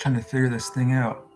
trying to figure this thing out.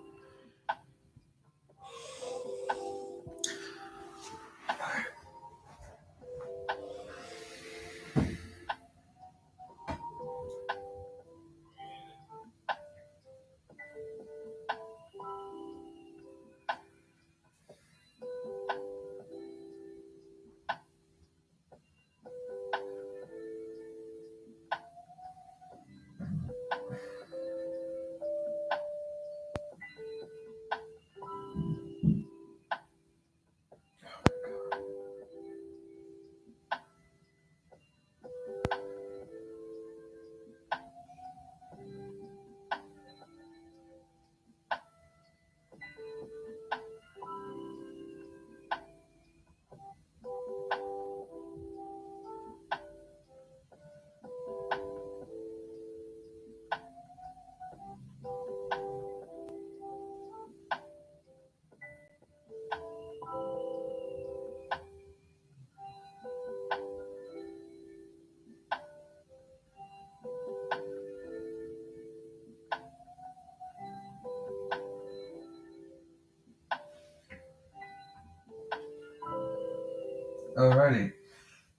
Alrighty,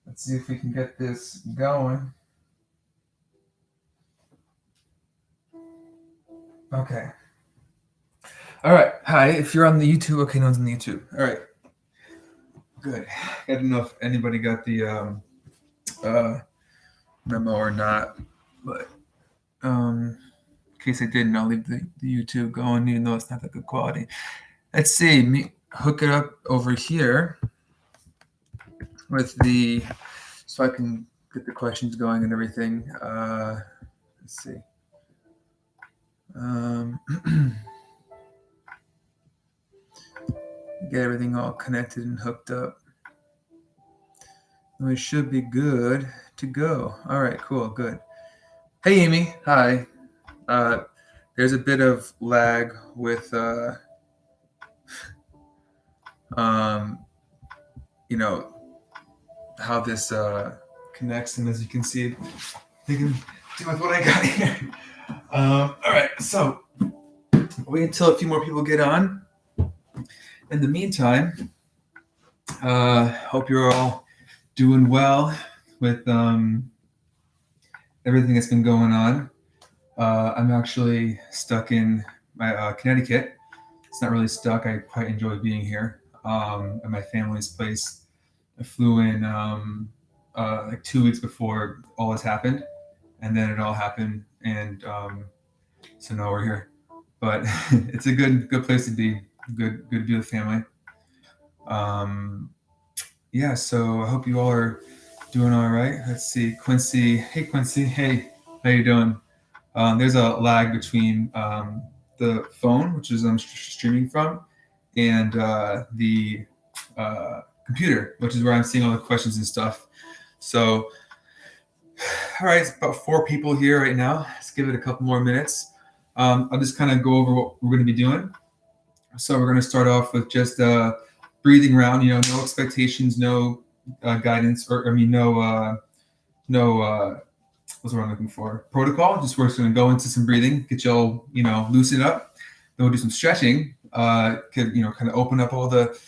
let's see if we can get this going. Okay. All right. Hi, if you're on the YouTube, okay, no one's on the YouTube. All right. Good. I don't know if anybody got the memo or not, but in case I didn't, I'll leave the YouTube going, even though it's not that good quality. Let's see, hook it up over here with the, so I can get the questions going and everything. Let's see. Get everything all connected and hooked up. We should be good to go. All right, cool, good. Hey, Amy. Hi. There's a bit of lag with, you know, how this connects, and as you can see, I can do with what I got here. All right, so wait until a few more people get on. In the meantime, hope you're all doing well with everything that's been going on. I'm actually stuck in my Connecticut. It's not really stuck. I quite enjoy being here at my family's place. I flew in like 2 weeks before all this happened, and then it all happened, and so now we're here. But it's a good place to be. Good to be with family. Yeah, so I hope you all are doing all right. Let's see, Quincy. Hey, Quincy. Hey, how you doing? There's a lag between the phone, which is I'm streaming from, and the computer, which is where I'm seeing all the questions and stuff. So, all right, it's about 4 people here right now. Let's give it a couple more minutes. I'll just kind of go over what we're going to be doing. So we're going to start off with just breathing round. You know, no expectations, no guidance, or no what's what I'm looking for? Protocol. Just we're just going to go into some breathing, get you all loosen up. Then we'll do some stretching. Could kind of open up all the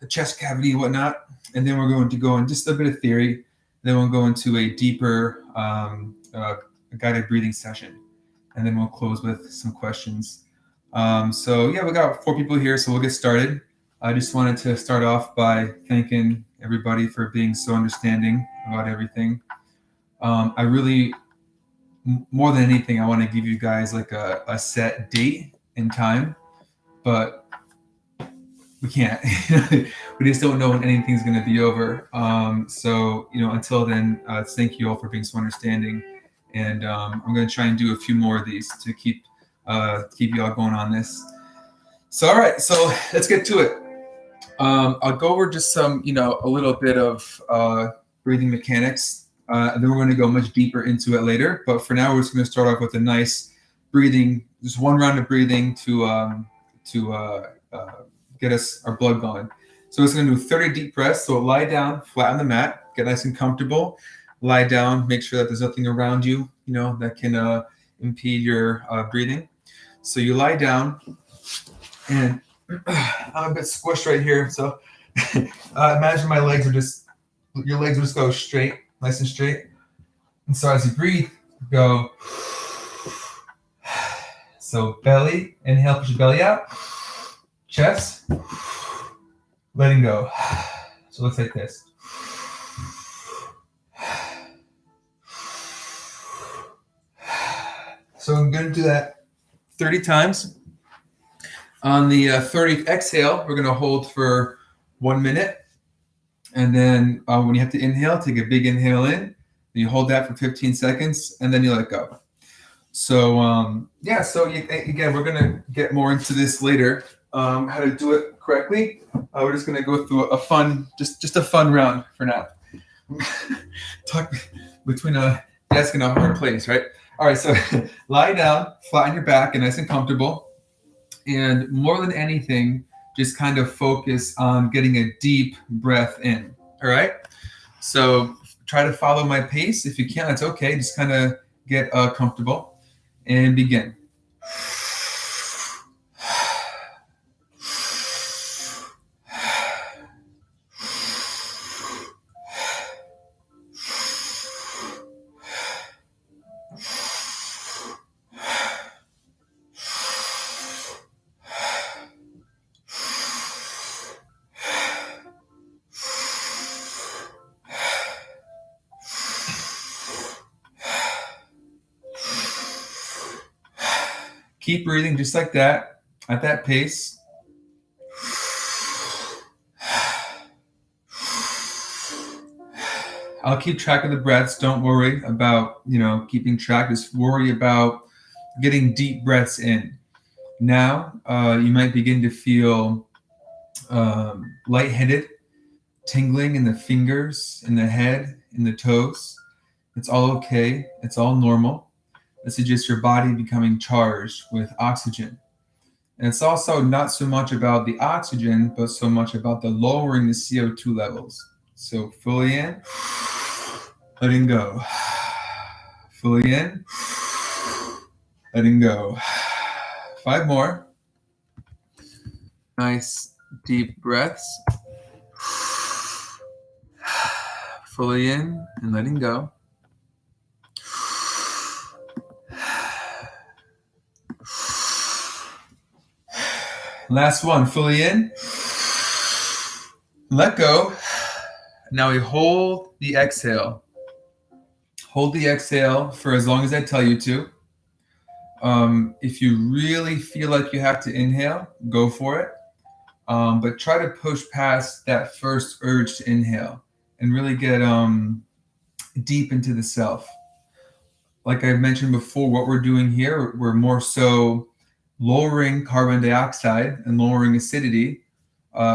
chest cavity and whatnot, and then we're going to go in just a bit of theory. Then we'll go into a deeper guided breathing session, and then we'll close with some questions. So yeah, we got 4 people here, so we'll get started. I just wanted to start off by thanking everybody for being so understanding about everything. I really, more than anything, I want to give you guys like a set date and time, but we can't. We just don't know when anything's going to be over. So until then, thank you all for being so understanding, and I'm going to try and do a few more of these to keep you all going on this. So all right, so let's get to it. I'll go over just some a little bit of breathing mechanics, and then we're going to go much deeper into it later. But for now, we're just going to start off with a nice breathing, just one round of breathing to get us our blood going. So it's going to do 30 deep breaths. So lie down flat on the mat, get nice and comfortable, lie down, make sure that there's nothing around you that can impede your breathing. So you lie down, and I'm a bit squished right here. So imagine my legs are just, your legs will just go straight, nice and straight. And so as you breathe, go. So belly, inhale, push your belly out. Chest, letting go. So it looks like this. So I'm going to do that 30 times. On the 30th exhale, we're going to hold for 1 minute. And then when you have to inhale, take a big inhale in. You hold that for 15 seconds, and then you let go. So, again, we're going to get more into this later, how to do it correctly. We're just going to go through a fun, just a fun round for now. Talk between a desk and a hard place, right? All right, so lie down, flat on your back, and nice and comfortable. And more than anything, just kind of focus on getting a deep breath in, all right? So try to follow my pace. If you can't, that's okay. Just kind of get comfortable and begin. Keep breathing just like that, at that pace. I'll keep track of the breaths. Don't worry about, keeping track. Just worry about getting deep breaths in. Now, you might begin to feel lightheaded, tingling in the fingers, in the head, in the toes. It's all okay. It's all normal. This is just your body becoming charged with oxygen. And it's also not so much about the oxygen, but so much about the lowering the CO2 levels. So fully in, letting go. Fully in, letting go. 5 more. Nice deep breaths. Fully in and letting go. Last one, fully in, let go. Now we hold the exhale. Hold the exhale for as long as I tell you to. If you really feel like you have to inhale, go for it. But try to push past that first urge to inhale and really get deep into the self. Like I mentioned before, what we're doing here, we're more so lowering carbon dioxide and lowering acidity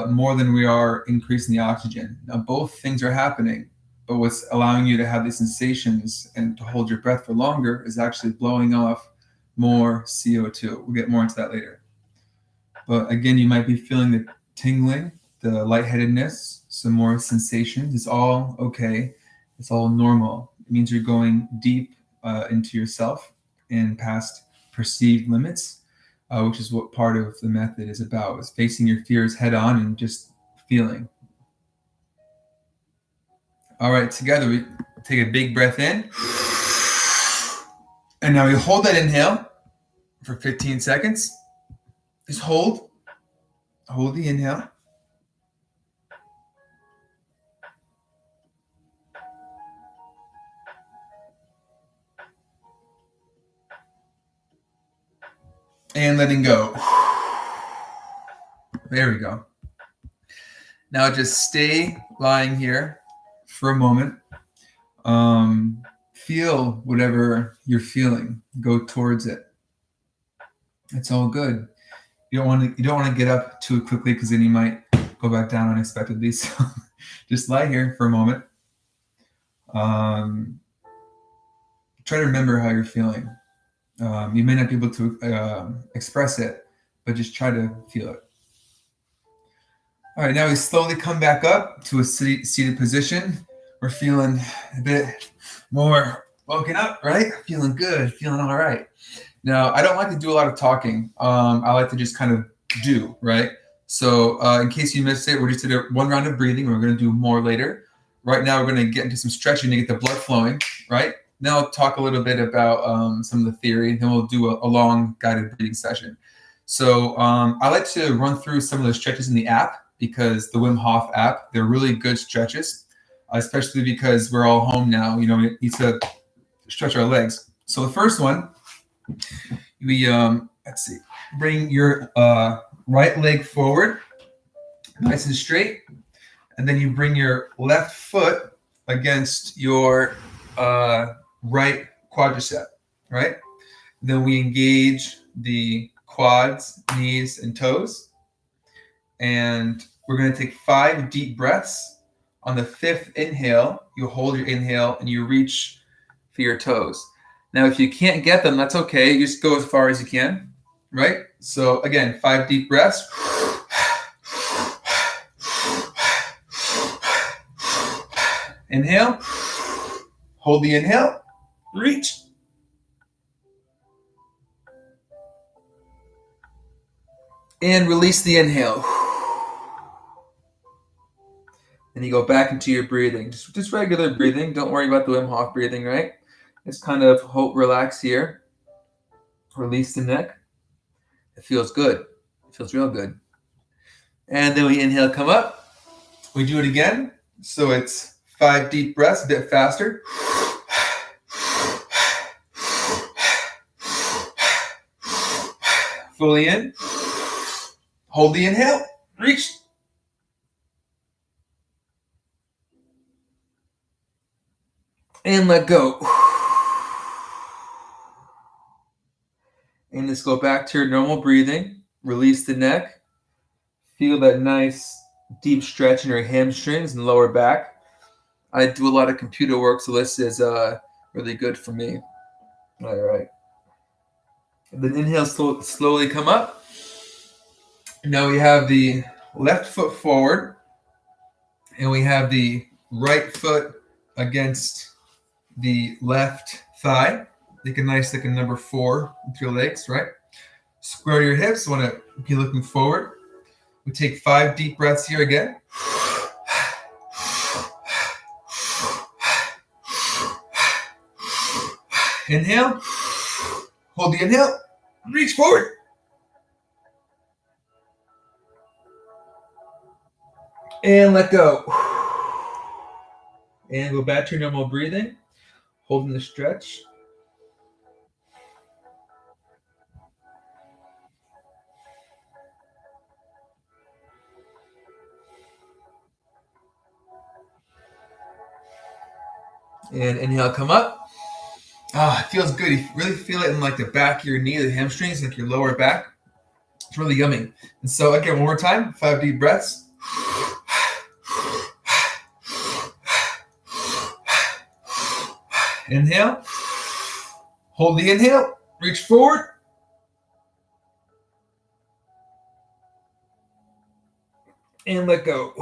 more than we are increasing the oxygen. Now, both things are happening, but what's allowing you to have these sensations and to hold your breath for longer is actually blowing off more CO2. We'll get more into that later. But again, you might be feeling the tingling, the lightheadedness, some more sensations. It's all okay. It's all normal. It means you're going deep into yourself and past perceived limits. Which is what part of the method is about, is facing your fears head on and just feeling. All right, together we take a big breath in. And now we hold that inhale for 15 seconds. Just hold the inhale. And letting go. There we go. Now just stay lying here for a moment. Feel whatever you're feeling. Go towards it. It's all good. You don't want to get up too quickly because then you might go back down unexpectedly. So just lie here for a moment. Try to remember how you're feeling. You may not be able to express it, but just try to feel it. All right, now we slowly come back up to a seated position. We're feeling a bit more woken up, right? Feeling good, feeling all right. Now, I don't like to do a lot of talking. I like to just kind of do, right? So in case you missed it, we just did one round of breathing. We're going to do more later. Right now, we're going to get into some stretching to get the blood flowing, right? Then I'll talk a little bit about some of the theory, and then we'll do a long guided breathing session. So I like to run through some of the stretches in the app because the Wim Hof app, they're really good stretches, especially because we're all home now. You know, we need to stretch our legs. So the first one, we let's see, bring your right leg forward, nice and straight, and then you bring your left foot against your right quadricep, right? Then we engage the quads, knees, and toes, and we're going to take 5 deep breaths. On the 5th inhale, you hold your inhale and you reach for your toes. Now, if you can't get them, that's okay. You just go as far as you can, right? So again, 5 deep breaths. Inhale. Hold the inhale. Reach. And release the inhale. And you go back into your breathing. Just regular breathing. Don't worry about the Wim Hof breathing, right? Just kind of relax here. Release the neck. It feels good. It feels real good. And then we inhale, come up. We do it again. So it's 5 deep breaths, a bit faster. Fully in. Hold the inhale. Reach. And let go. And let's go back to your normal breathing. Release the neck. Feel that nice deep stretch in your hamstrings and lower back. I do a lot of computer work, so this is really good for me. All right. And then inhale, slowly come up. Now we have the left foot forward, and we have the right foot against the left thigh. Make a nice like a number 4 with your legs, right? Square your hips. Want to be looking forward. We take 5 deep breaths here again. Inhale. Hold the inhale. Reach forward. And let go. And go back to your normal breathing. Holding the stretch. And inhale, come up. Ah, it feels good. You really feel it in like the back of your knee, the hamstrings, like your lower back. It's really yummy. And so again, one more time, 5 deep breaths. Inhale. Hold the inhale. Reach forward. And let go.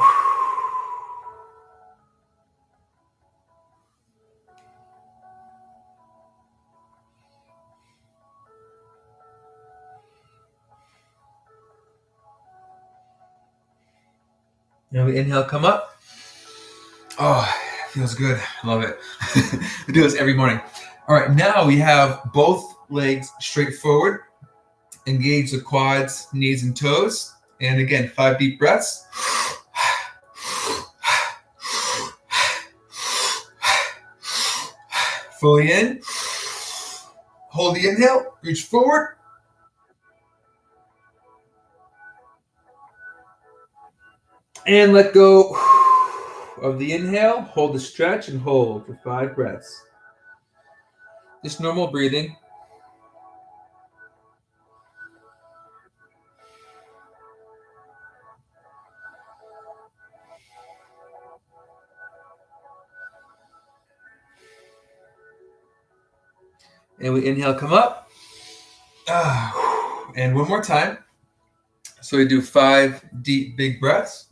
Now we inhale, come up. Oh, it feels good. I love it. I do this every morning. All right, now we have both legs straight forward. Engage the quads, knees, and toes. And again, 5 deep breaths. Fully in. Hold the inhale. Reach forward. And let go of the inhale. Hold the stretch and hold for 5 breaths. Just normal breathing. And we inhale, come up. And one more time. So we do 5 deep, big breaths.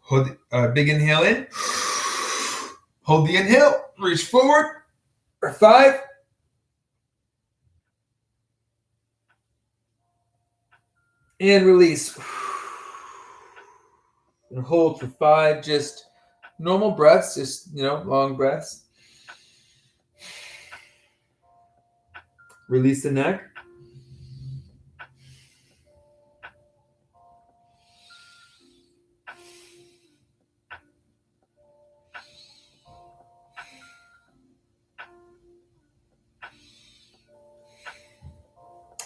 Hold big inhale in. Hold the inhale. Reach forward. For 5. And release. And hold for 5. Just normal breaths, just, long breaths. Release the neck.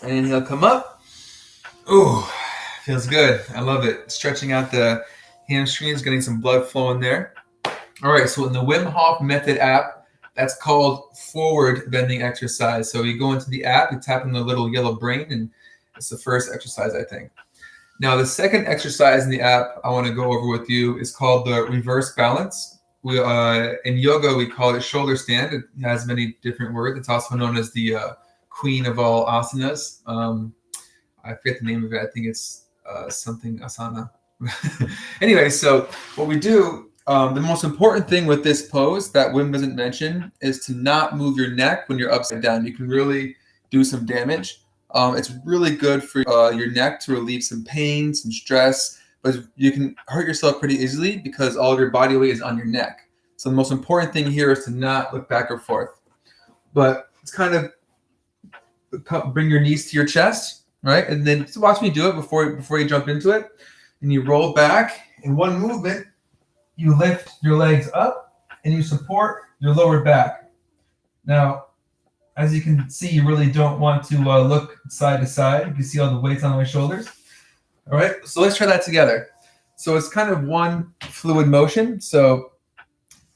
And inhale, come up. Ooh, feels good. I love it. Stretching out the hamstrings, getting some blood flowing there. All right, so in the Wim Hof Method app, that's called forward bending exercise. So you go into the app, you tap on the little yellow brain, and it's the first exercise, I think. Now, the second exercise in the app I want to go over with you is called the reverse balance. In yoga, we call it shoulder stand. It has many different words. It's also known as the queen of all asanas. I forget the name of it. I think it's something asana. Anyway, so what we do, the most important thing with this pose that Wim doesn't mention is to not move your neck when you're upside down. You can really do some damage. It's really good for your neck to relieve some pain, some stress, but you can hurt yourself pretty easily because all of your body weight is on your neck. So the most important thing here is to not look back or forth. But it's kind of bring your knees to your chest, right? And then just watch me do it before you jump into it. And you roll back. In one movement, you lift your legs up and you support your lower back. Now, as you can see, you really don't want to look side to side. You can see all the weights on my shoulders. All right, so let's try that together. So it's kind of one fluid motion. So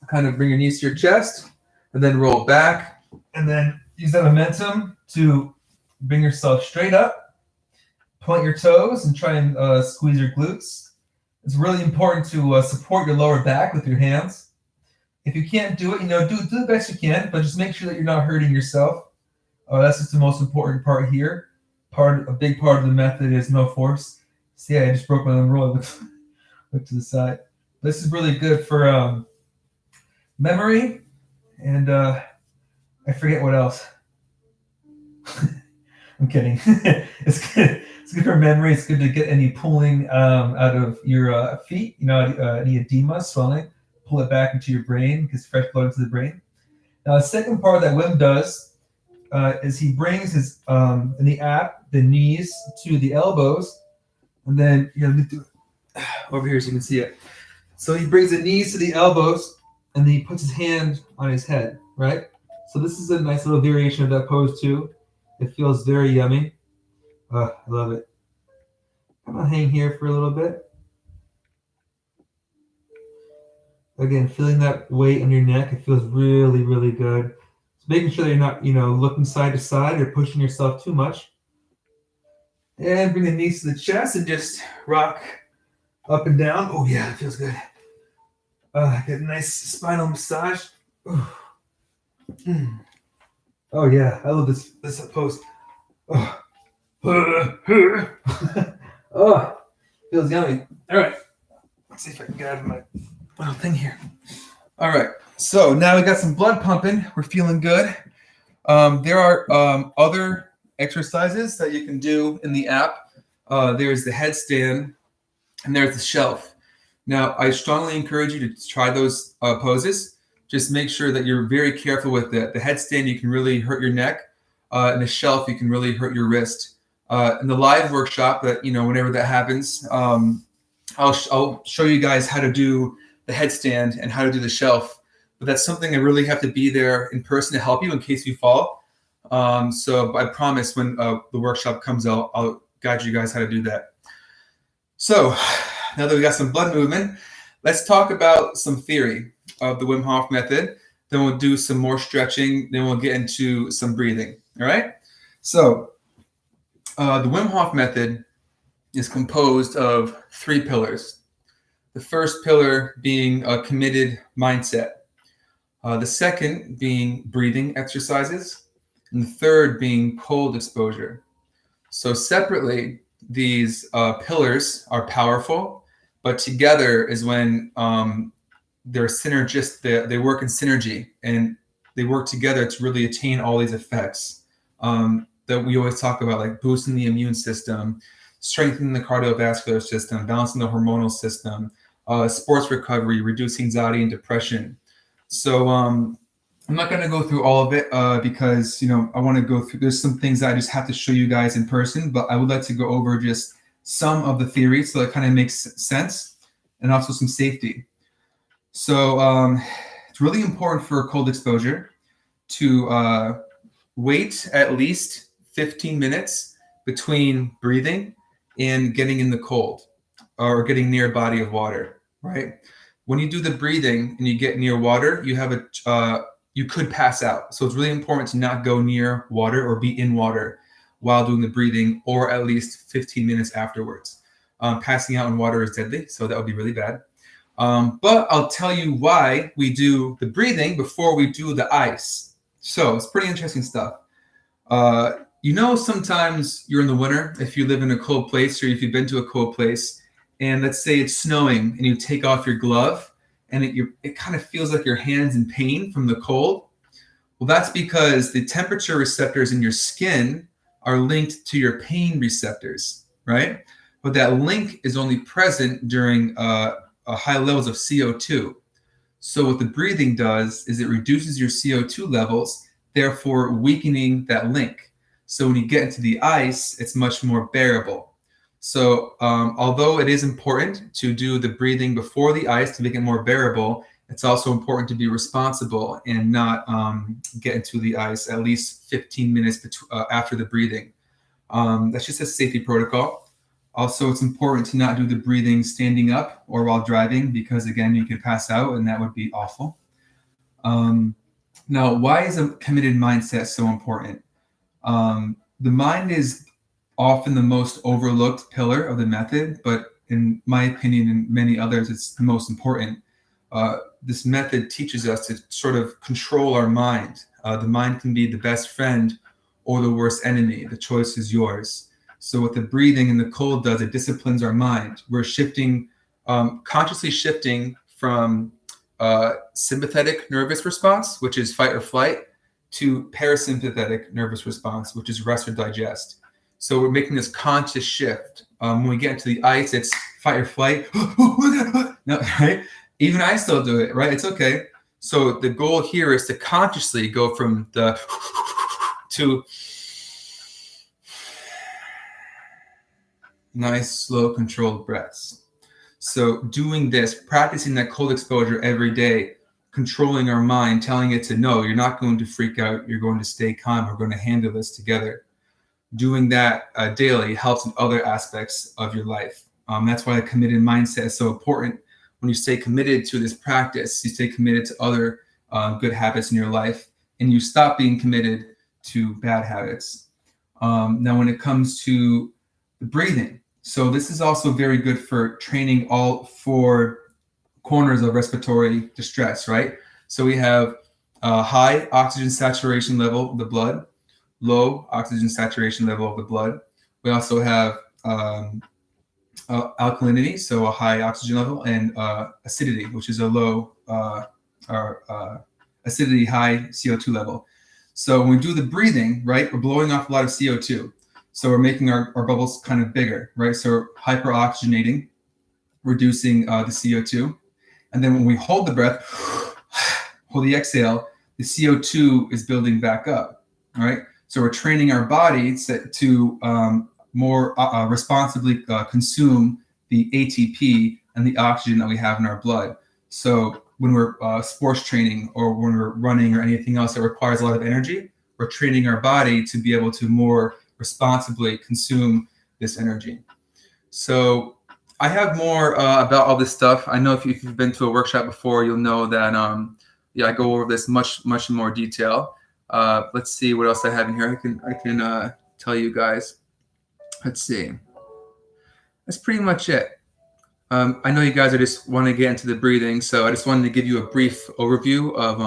kind of bring your knees to your chest and then roll back and then use that momentum to bring yourself straight up, point your toes and try and squeeze your glutes. It's really important to support your lower back with your hands. If you can't do it, do the best you can, but just make sure that you're not hurting yourself. That's just the most important part here. A big part of the method is no force. See, I just broke my own rule. Look to the side. This is really good for memory, and I forget what else. I'm kidding. It's good. It's good for memory. It's good to get any pulling out of your feet. Any edema, swelling. Pull it back into your brain because fresh blood into the brain. Now, the second part that Wim does is he brings his in the app the knees to the elbows, and then let me do it over here so you can see it. So he brings the knees to the elbows, and then he puts his hand on his head. Right. So this is a nice little variation of that pose too. It feels very yummy. I love it. I'm gonna hang here for a little bit. Again, feeling that weight on your neck, it feels really, really good. So making sure that you're not, looking side to side or pushing yourself too much. And bring the knees to the chest and just rock up and down. Oh yeah, it feels good. Get a nice spinal massage. Oh yeah, I love this pose. Oh, oh, feels yummy. All right, let's see if I can get out of my little thing here. All right, so now we got some blood pumping. We're feeling good. There are other exercises that you can do in the app. There's the headstand and there's the shelf. Now, I strongly encourage you to try those poses. Just make sure that you're very careful with it. The headstand, you can really hurt your neck. And the shelf, you can really hurt your wrist. In the live workshop, whenever that happens, I'll show you guys how to do the headstand and how to do the shelf. But that's something I really have to be there in person to help you in case you fall. So I promise when the workshop comes out, I'll guide you guys how to do that. So now that we got some blood movement, let's talk about some theory of the Wim Hof method. Then we'll do some more stretching. Then we'll get into some breathing. All right. So the Wim Hof method is composed of 3 pillars. The first pillar being a committed mindset. The second being breathing exercises. And the third being cold exposure. So separately, these pillars are powerful, but together is when they're synergist. They work in synergy, and they work together to really attain all these effects that we always talk about, like boosting the immune system, strengthening the cardiovascular system, balancing the hormonal system, sports recovery, reducing anxiety and depression. So I'm not going to go through all of it because, I want to go through, there's some things that I just have to show you guys in person, but I would like to go over just some of the theories so that kind of makes sense, and also some safety. So it's really important for cold exposure to wait at least 15 minutes between breathing and getting in the cold or getting near a body of water, right? When you do the breathing and you get near water, you could pass out. So it's really important to not go near water or be in water while doing the breathing, or at least 15 minutes afterwards. Passing out in water is deadly, so that would be really bad. But I'll tell you why we do the breathing before we do the ice. So it's pretty interesting stuff. Sometimes you're in the winter, if you live in a cold place or if you've been to a cold place, and let's say it's snowing and you take off your glove and it kind of feels like your hand's in pain from the cold. Well, that's because the temperature receptors in your skin are linked to your pain receptors, right? But that link is only present during high levels of CO2. So what the breathing does is it reduces your CO2 levels, therefore weakening that link. So when you get into the ice, it's much more bearable. So although it is important to do the breathing before the ice to make it more bearable, it's also important to be responsible and not get into the ice at least 15 minutes after the breathing. That's just a safety protocol. Also, it's important to not do the breathing standing up or while driving because, again, you could pass out and that would be awful. Now, why is a committed mindset so important? The mind is often the most overlooked pillar of the method, but in my opinion and many others, it's the most important. This method teaches us to sort of control our mind. The mind can be the best friend or the worst enemy. The choice is yours. So what the breathing and the cold does, it disciplines our mind. We're shifting, consciously shifting from sympathetic nervous response, which is fight or flight, to parasympathetic nervous response, which is rest or digest. So we're making this conscious shift. When we get into the ice, it's fight or flight. No, right? Even I still do it, right? It's okay. So the goal here is to consciously go from the to nice, slow, controlled breaths. So doing this, practicing that cold exposure every day, controlling our mind, telling it to no, you're not going to freak out. You're going to stay calm. We're going to handle this together. Doing that daily helps in other aspects of your life. That's why a committed mindset is so important. When you stay committed to this practice, you stay committed to other good habits in your life, and you stop being committed to bad habits. Now, when it comes to the breathing, so this is also very good for training all four corners of respiratory distress, right? So we have high oxygen saturation level of the blood, low oxygen saturation level of the blood. We also have alkalinity, so a high oxygen level, and acidity, which is a low acidity, high CO2 level. So when we do the breathing, right, we're blowing off a lot of CO2. So we're making our bubbles kind of bigger, right? So we're hyperoxygenating, reducing the CO2. And then when we hold the breath, hold the exhale, the CO2 is building back up, right? So we're training our body to more responsibly consume the ATP and the oxygen that we have in our blood. So when we're sports training or when we're running or anything else that requires a lot of energy, we're training our body to be able to more responsibly consume this energy. So I have more about all this stuff. I know if you've been to a workshop before, you'll know that I go over this much more detail. Let's see what else I have in here. I can tell you guys. Let's see. That's pretty much it. I know you guys are just want to get into the breathing, so I just wanted to give you a brief overview of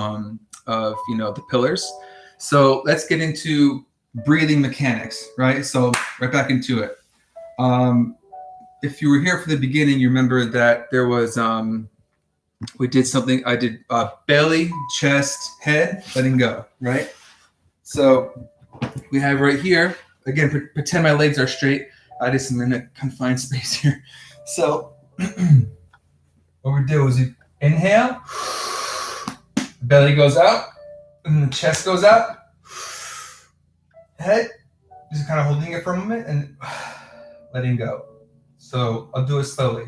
the pillars. So let's get into breathing mechanics, right? So right back into it. if you were here for the beginning, you remember that there was we did something. I did belly, chest, head, letting go, right? So we have right here again. Pretend my legs are straight. I just am in a confined space here. So what we do is we inhale, belly goes out, and the chest goes out. Head, just kind of holding it for a moment and letting go. So I'll do it slowly.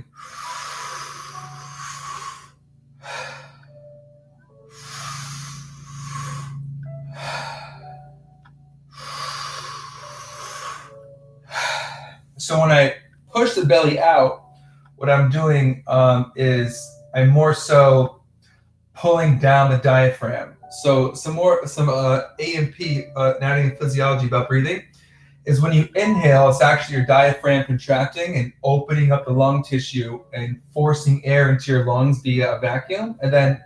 So when I push the belly out, what I'm doing is I'm more so pulling down the diaphragm. So some A&P, anatomy and physiology about breathing, is when you inhale, it's actually your diaphragm contracting and opening up the lung tissue and forcing air into your lungs via a vacuum. And then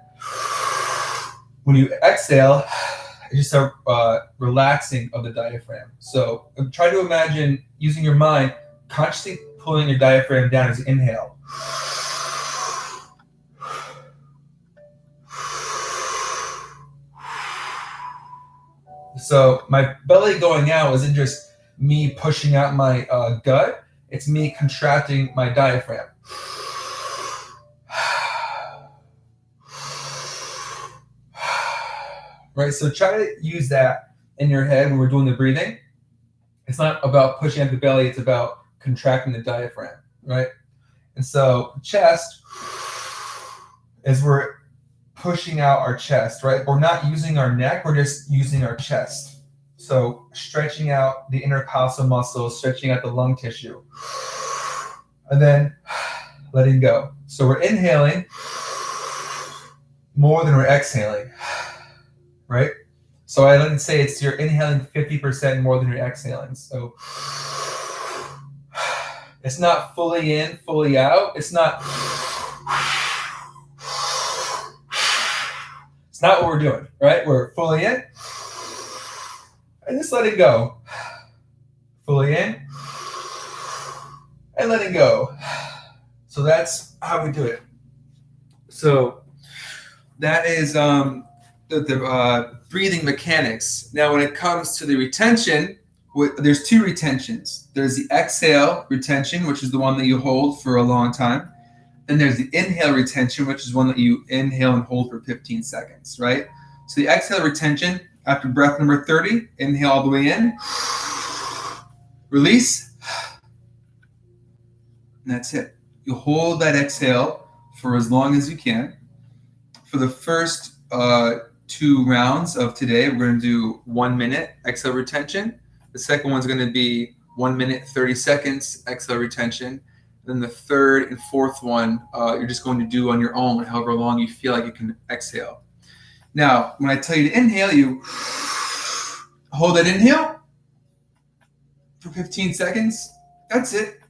when you exhale, you start relaxing of the diaphragm. So try to imagine using your mind, consciously pulling your diaphragm down as you inhale. So my belly going out isn't just me pushing out my gut, it's me contracting my diaphragm. Right, so try to use that in your head when we're doing the breathing. It's not about pushing out the belly, it's about contracting the diaphragm, right? And so chest is we're pushing out our chest, right? We're not using our neck, we're just using our chest. So stretching out the intercostal muscles, stretching out the lung tissue. And then letting go. So we're inhaling more than we're exhaling, right? So I like to say you're inhaling 50% more than you're exhaling. So it's not fully in, fully out. It's not what we're doing, right? We're fully in and just letting go. Fully in and letting go. So that's how we do it. So that is the breathing mechanics. Now, when it comes to the retention, there's two retentions. There's the exhale retention, which is the one that you hold for a long time. And there's the inhale retention, which is one that you inhale and hold for 15 seconds, right? So the exhale retention, after breath number 30, inhale all the way in, release, and that's it. You hold that exhale for as long as you can. For the first 2 rounds of today, we're going to do 1 minute exhale retention. The second one's going to be 1 minute, 30 seconds exhale retention. Then the third and fourth one, you're just going to do on your own, however long you feel like you can exhale. Now, when I tell you to inhale, you hold that inhale for 15 seconds. That's it.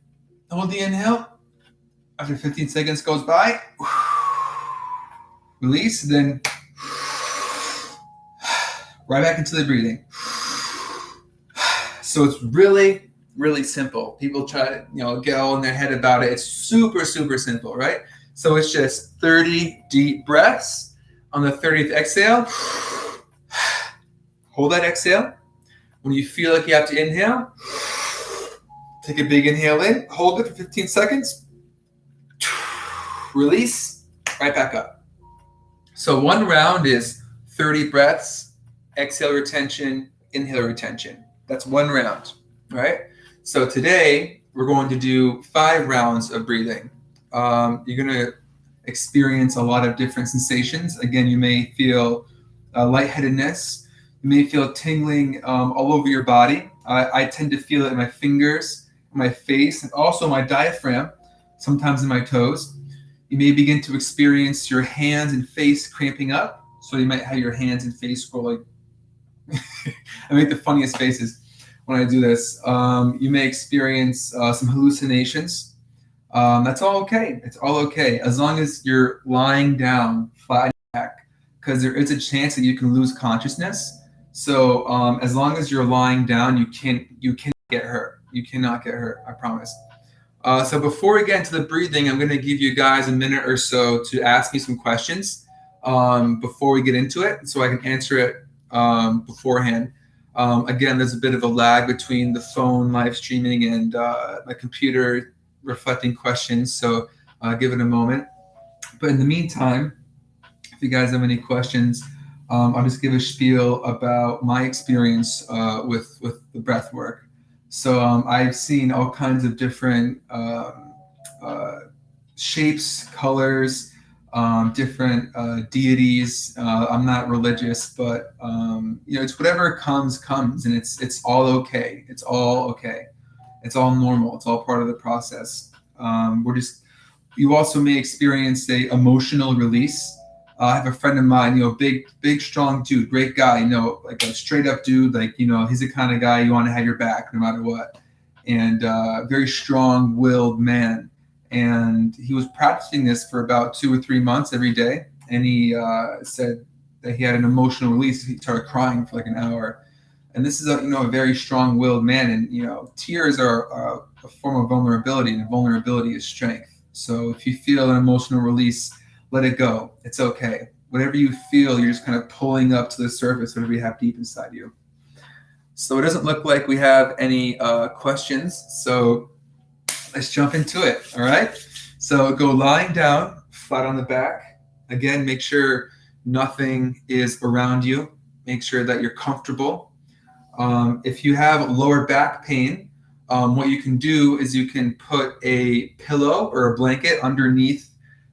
Hold the inhale. After 15 seconds goes by, release, then right back into the breathing. So it's really, really simple. People try to, get all in their head about it. It's super, super simple, right? So it's just 30 deep breaths. On the 30th exhale, hold that exhale. When you feel like you have to inhale, take a big inhale in, hold it for 15 seconds, release, right back up. So 1 round is 30 breaths, exhale retention, inhale retention. That's 1 round, right? So today we're going to do 5 rounds of breathing. You're going to experience a lot of different sensations. Again, you may feel lightheadedness. You may feel tingling all over your body. I tend to feel it in my fingers, my face, and also my diaphragm, sometimes in my toes. You may begin to experience your hands and face cramping up. So you might have your hands and face go like, I make the funniest faces when I do this. You may experience some hallucinations. That's all okay. It's all okay. As long as you're lying down flat on your back, because there is a chance that you can lose consciousness. So as long as you're lying down, you can get hurt. You cannot get hurt, I promise. So before we get into the breathing, I'm going to give you guys a minute or so to ask me some questions before we get into it, so I can answer it beforehand. Again, there's a bit of a lag between the phone live streaming and my computer reflecting questions, so give it a moment. But in the meantime, if you guys have any questions, I'll just give a spiel about my experience with the breath work. So I've seen all kinds of different uh, shapes, colors, different deities. I'm not religious, but it's whatever comes, and it's all okay. It's all okay. It's all normal. It's all part of the process. We're just You also may experience a emotional release. I have a friend of mine, big, strong dude, great guy, like a straight up dude, like, he's the kind of guy you want to have your back no matter what. And very strong willed man. And he was practicing this for about 2 or 3 months every day. And he said that he had an emotional release. He started crying for like an hour. And this is a very strong willed man. And, tears are a form of vulnerability, and vulnerability is strength. So if you feel an emotional release, let it go. It's okay. Whatever you feel, you're just kind of pulling up to the surface, whatever you have deep inside you. So it doesn't look like we have any questions. So let's jump into it. All right. So go lying down, flat on the back. Again, make sure nothing is around you. Make sure that you're comfortable. If you have lower back pain, what you can do is you can put a pillow or a blanket underneath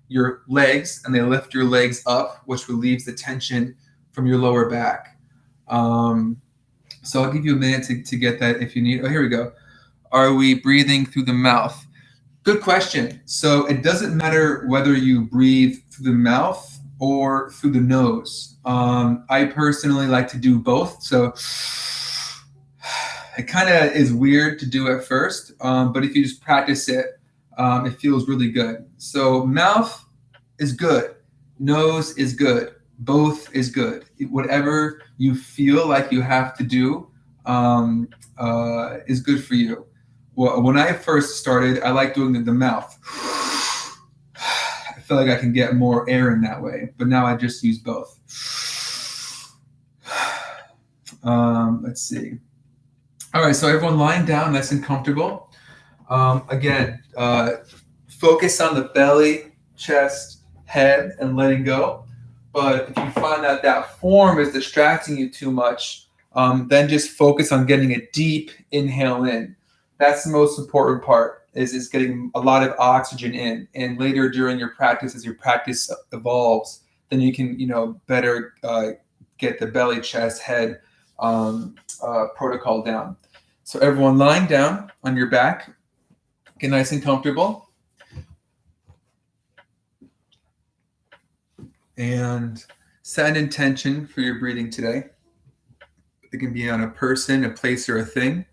your legs, and they lift your legs up, which relieves the tension from your lower back. So I'll give you a minute to get that if you need. Oh, here we go. Are we breathing through the mouth? Good question. So it doesn't matter whether you breathe through the mouth or through the nose. I personally like to do both. So it kind of is weird to do at first, but if you just practice it, it feels really good. So mouth is good. Nose is good. Both is good. Whatever you feel like you have to do is good for you. Well, when I first started, I like doing the mouth. I feel like I can get more air in that way, but now I just use both. Let's see. All right, so everyone lying down, nice and comfortable. Again, focus on the belly, chest, head, and letting go. But if you find that that form is distracting you too much, then just focus on getting a deep inhale in. That's the most important part, is getting a lot of oxygen in. And later during your practice, as your practice evolves, then you can, better get the belly, chest, head protocol down. So everyone lying down on your back, get nice and comfortable. And set an intention for your breathing today. It can be on a person, a place, or a thing.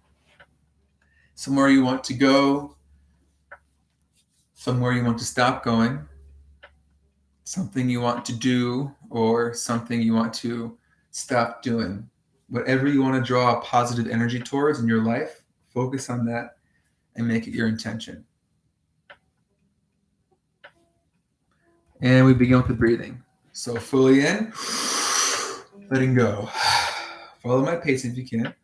Somewhere you want to go, somewhere you want to stop going, something you want to do, or something you want to stop doing. Whatever you want to draw a positive energy towards in your life, focus on that and make it your intention. And we begin with the breathing. So fully in, letting go. Follow my pace if you can.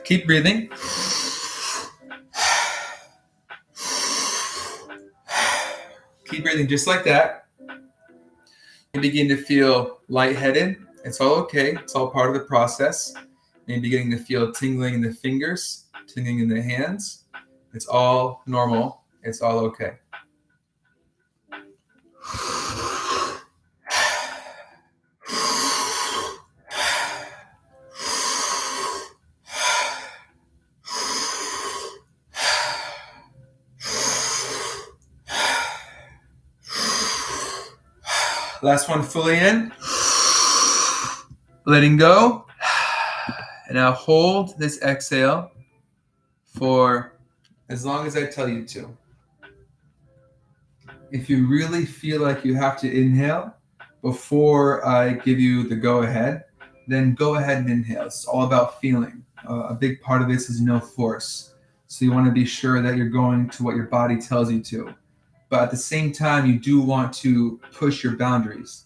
Keep breathing. Keep breathing just like that. You begin to feel lightheaded. It's all okay. It's all part of the process. And beginning to feel tingling in the fingers, tingling in the hands. It's all normal. It's all okay. Last one, fully in. Letting go. And now hold this exhale for as long as I tell you to. If you really feel like you have to inhale before I give you the go ahead, then go ahead and inhale. It's all about feeling. A big part of this is no force. So you want to be sure that you're going to what your body tells you to. But at the same time, you do want to push your boundaries.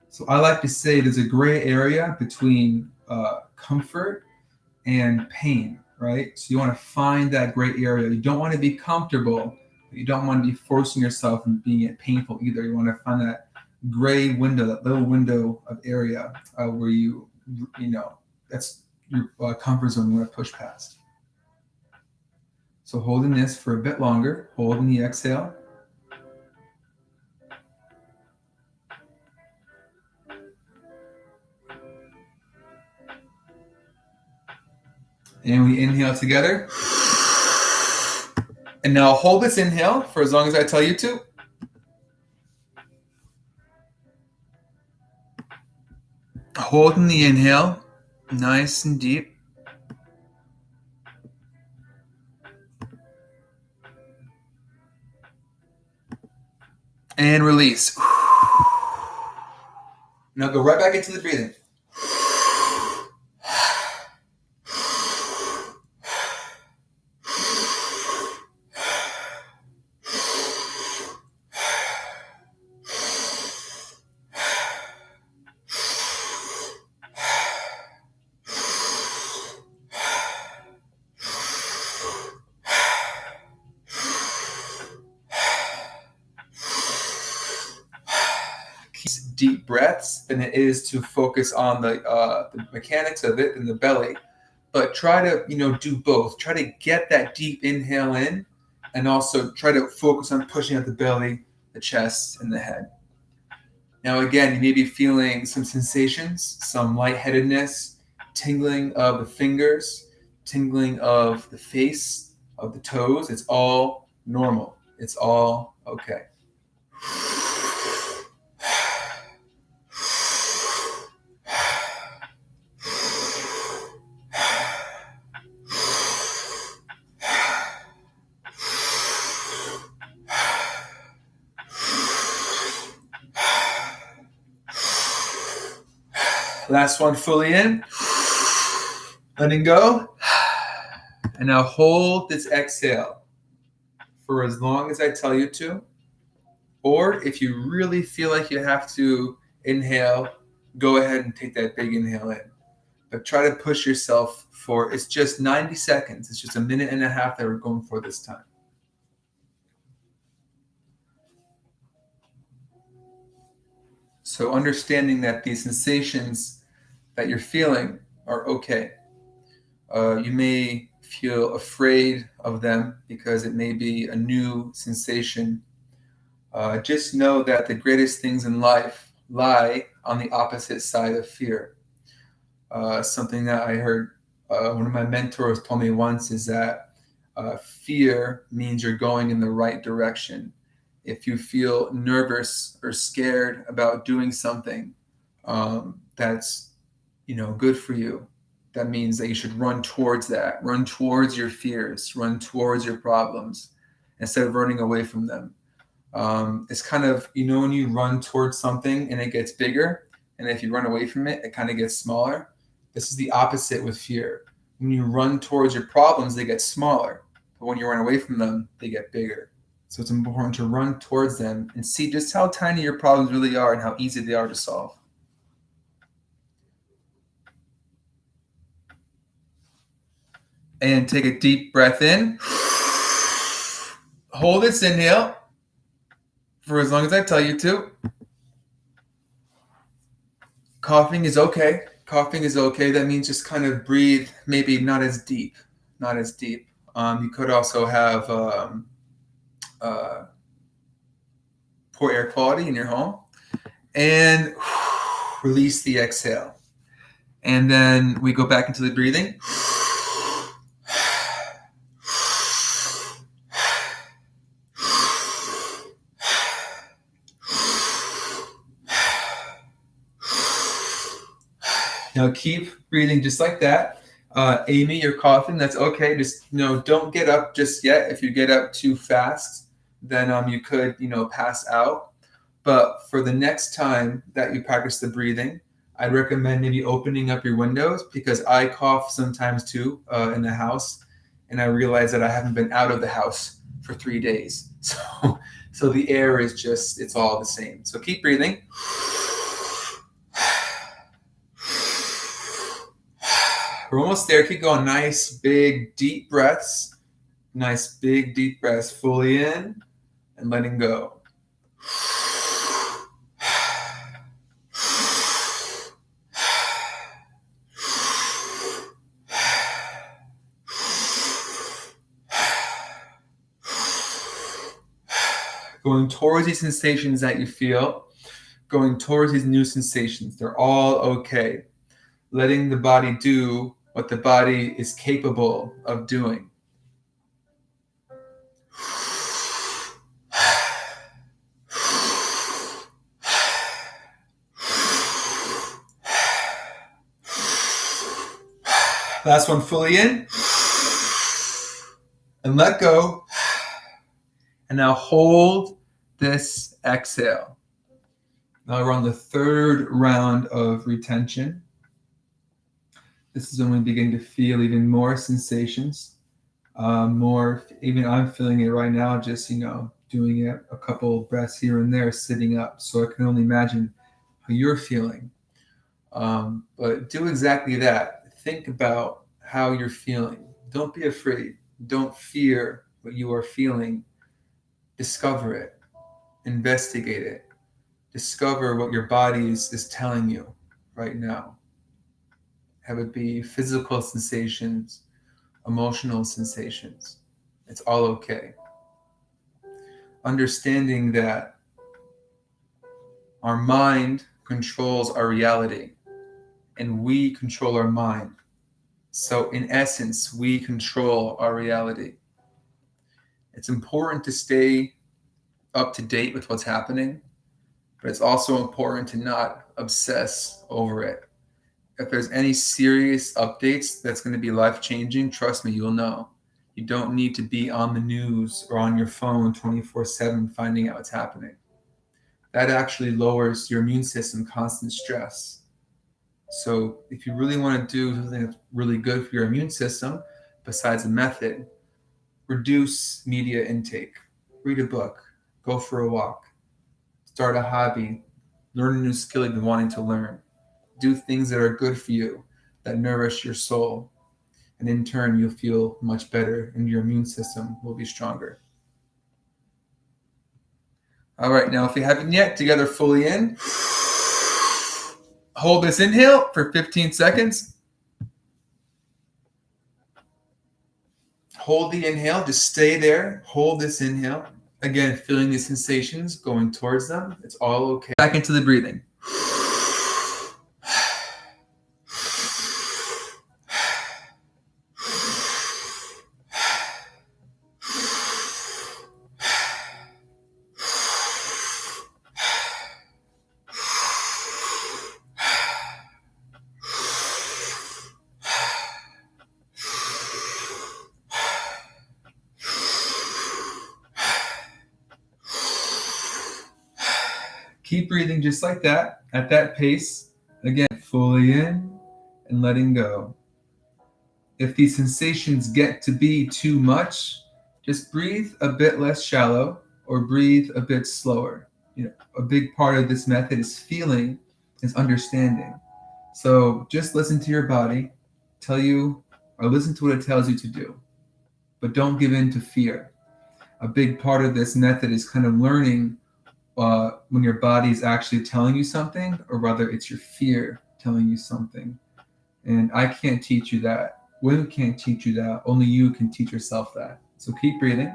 So I like to say there's a gray area between comfort and pain, right? So you want to find that gray area. You don't want to be comfortable, but you don't want to be forcing yourself and being painful either. You want to find that gray window, that little window of area where you know, that's your comfort zone you want to push past. So holding this for a bit longer, holding the exhale. And we inhale together. And now hold this inhale for as long as I tell you to. Holding the inhale, nice and deep. And release. Now go right back into the breathing. Deep breaths than it is to focus on the mechanics of it in the belly, but try to do both. Try to get that deep inhale in, and also try to focus on pushing out the belly, the chest, and the head. Now again, you may be feeling some sensations, some lightheadedness, tingling of the fingers, tingling of the face, of the toes. It's all normal. It's all okay. Last one, fully in. Letting go. And now hold this exhale for as long as I tell you to. Or if you really feel like you have to inhale, go ahead and take that big inhale in. But try to push yourself for, it's just 90 seconds. It's just a minute and a half that we're going for this time. So understanding that these sensations that you're feeling are okay. You may feel afraid of them because it may be a new sensation. Just know that the greatest things in life lie on the opposite side of fear. Something that I heard one of my mentors told me once is that fear means you're going in the right direction. If you feel nervous or scared about doing something that's good for you, that means that you should run towards that. Run towards your fears. Run towards your problems instead of running away from them. It's kind of, when you run towards something and it gets bigger, and if you run away from it, it kind of gets smaller. This is the opposite with fear. When you run towards your problems, they get smaller. But when you run away from them, they get bigger. So it's important to run towards them and see just how tiny your problems really are and how easy they are to solve. And take a deep breath in. Hold this inhale for as long as I tell you to. Coughing is okay. Coughing is okay. That means just kind of breathe, maybe not as deep. Not as deep. You could also have poor air quality in your home. And release the exhale. And then we go back into the breathing. Now keep breathing just like that. Amy, you're coughing. That's okay. Just don't get up just yet. If you get up too fast, then you could pass out. But for the next time that you practice the breathing, I'd recommend maybe opening up your windows, because I cough sometimes too in the house, and I realize that I haven't been out of the house for 3 days. So the air is it's all the same. So keep breathing. We're almost there. Keep going. Nice, big, deep breaths. Nice, big, deep breaths. Fully in and letting go. Going towards these sensations that you feel, going towards these new sensations. They're all okay. Letting the body do what the body is capable of doing. Last one, fully in. And let go. And now hold this exhale. Now we're on the third round of retention. This is when we begin to feel even more sensations. More, even I'm feeling it right now, just, doing it a couple breaths here and there, sitting up. So I can only imagine how you're feeling. But do exactly that. Think about how you're feeling. Don't be afraid. Don't fear what you are feeling. Discover it. Investigate it. Discover what your body is telling you right now. Have it be physical sensations, emotional sensations. It's all okay. Understanding that our mind controls our reality, and we control our mind. So in essence, we control our reality. It's important to stay up to date with what's happening, but it's also important to not obsess over it. If there's any serious updates that's going to be life-changing, trust me, you'll know. You don't need to be on the news or on your phone 24/7 finding out what's happening. That actually lowers your immune system, constant stress. So if you really want to do something that's really good for your immune system, besides a method, reduce media intake. Read a book. Go for a walk. Start a hobby. Learn a new skill you've been wanting to learn. Do things that are good for you, that nourish your soul. And in turn, you'll feel much better and your immune system will be stronger. All right, now if you haven't yet, together fully in. Hold this inhale for 15 seconds. Hold the inhale, just stay there. Hold this inhale. Again, feeling the sensations, going towards them. It's all okay. Back into the breathing. Keep breathing just like that, at that pace. Again, fully in and letting go. If these sensations get to be too much, just breathe a bit less shallow or breathe a bit slower. A big part of this method is feeling, is understanding. So just listen to your body, listen to what it tells you to do, but don't give in to fear. A big part of this method is kind of learning when your body is actually telling you something, or whether it's your fear telling you something. And I can't teach you that. Women can't teach you that. Only you can teach yourself that. So keep breathing.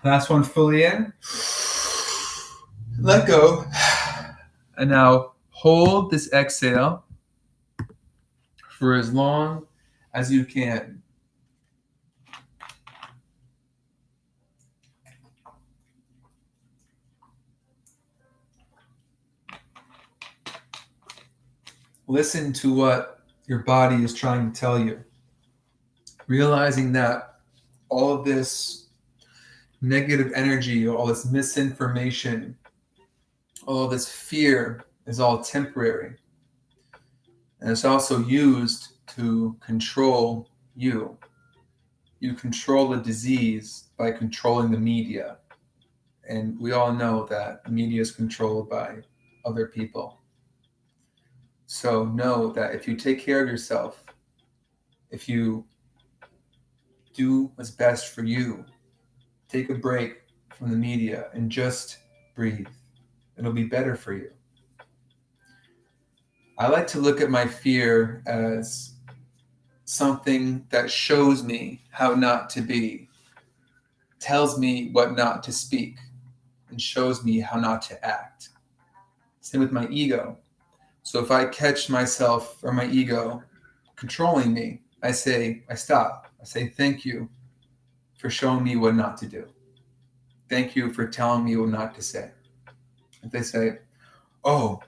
Last one, fully in. Let go. And now hold this exhale for as long as you can. Listen to what your body is trying to tell you. Realizing that all of this negative energy, all this misinformation, all of this fear is all temporary. And it's also used to control you. You control the disease by controlling the media. And we all know that the media is controlled by other people. So know that if you take care of yourself, if you do what's best for you, take a break from the media and just breathe. It'll be better for you. I like to look at my fear as something that shows me how not to be, tells me what not to speak, and shows me how not to act. Same with my ego. So if I catch myself or my ego controlling me, I stop. I say, thank you for showing me what not to do. Thank you for telling me what not to say. If they say, oh,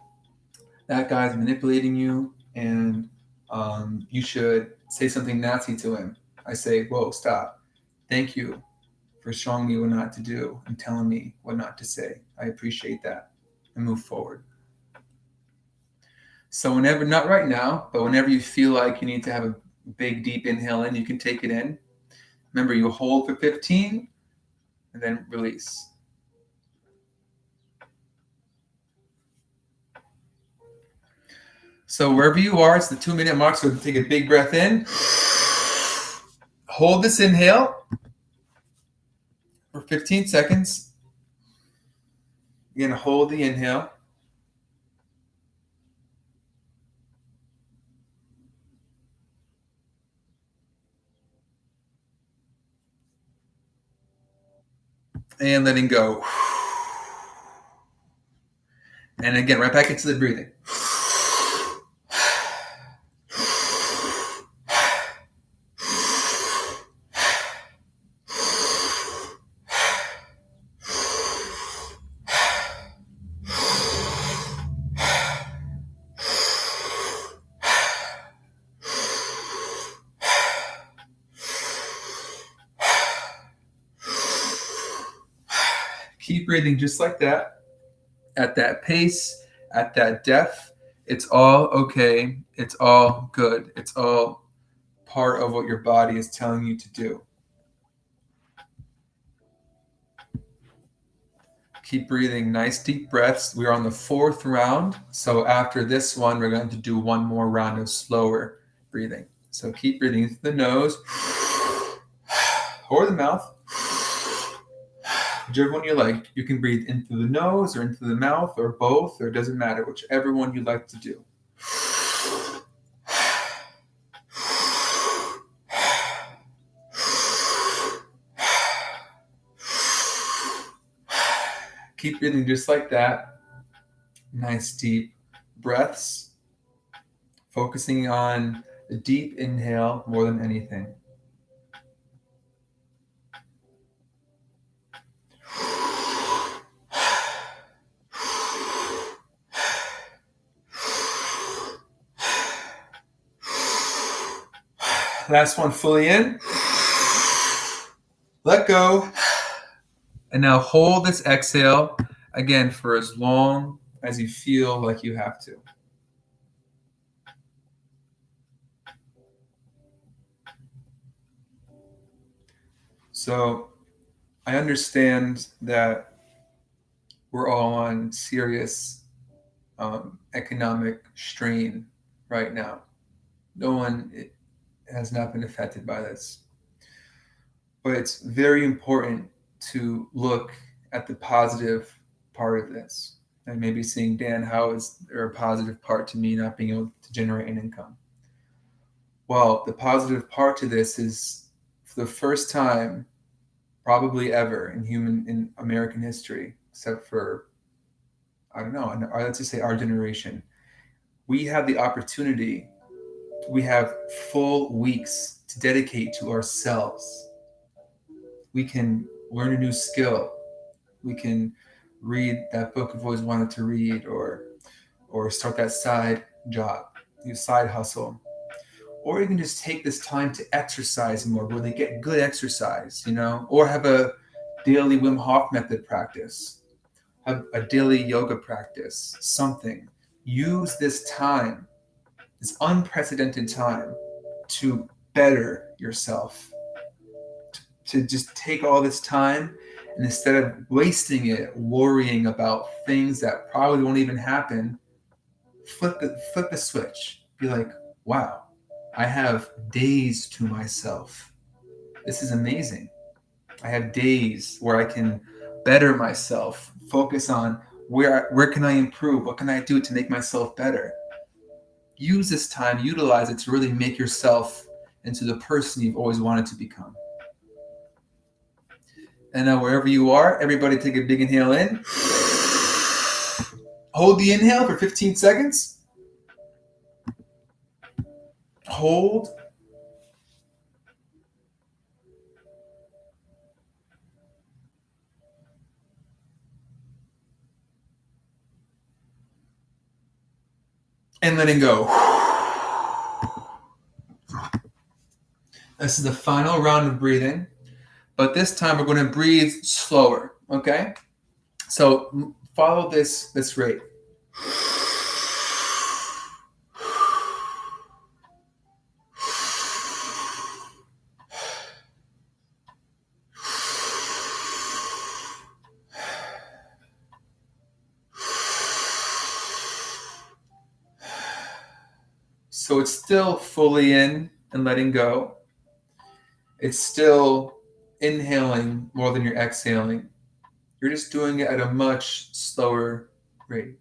that guy's manipulating you and you should say something nasty to him, I say, whoa, stop. Thank you for showing me what not to do and telling me what not to say. I appreciate that, and move forward. So whenever, not right now, but whenever you feel like you need to have a big, deep inhale in, you can take it in. Remember, you hold for 15 and then release. So wherever you are, it's the 2-minute mark. So take a big breath in. Hold this inhale for 15 seconds. You're going to hold the inhale. And letting go. And again, right back into the breathing. Keep breathing just like that, at that pace, at that depth. It's all okay. It's all good. It's all part of what your body is telling you to do. Keep breathing nice deep breaths. We're on the 4th round. So after this one, we're going to do one more round of slower breathing. So keep breathing into the nose or the mouth. Whichever one you like. You can breathe into the nose or into the mouth or both, or it doesn't matter, whichever one you like to do. Keep breathing just like that. Nice deep breaths. Focusing on the deep inhale more than anything. Last one, fully in. Let go. And now hold this exhale again for as long as you feel like you have to. So I understand that we're all on serious economic strain right now. No one has not been affected by this. But it's very important to look at the positive part of this. And maybe seeing, Dan, how is there a positive part to me not being able to generate an income? Well, the positive part to this is, for the first time probably ever in American history, except for I don't know, or let's just say our generation, we have the opportunity, we have full weeks to dedicate to ourselves. We can learn a new skill. We can read that book we've always wanted to read, or start that side job, new side hustle. Or you can just take this time to exercise more, really get good exercise, or have a daily Wim Hof method practice, have a daily yoga practice, something. Use this time, this unprecedented time, to better yourself, to just take all this time, and instead of wasting it worrying about things that probably won't even happen, flip the switch. Be like, wow, I have days to myself. This is amazing. I have days where I can better myself, focus on where can I improve, what can I do to make myself better. Use this time, utilize it to really make yourself into the person you've always wanted to become. And now wherever you are, everybody take a big inhale in. Hold the inhale for 15 seconds. Hold. And letting go. This is the final round of breathing, but this time we're going to breathe slower, okay? So follow this rate. So it's still fully in and letting go. It's still inhaling more than you're exhaling. You're just doing it at a much slower rate.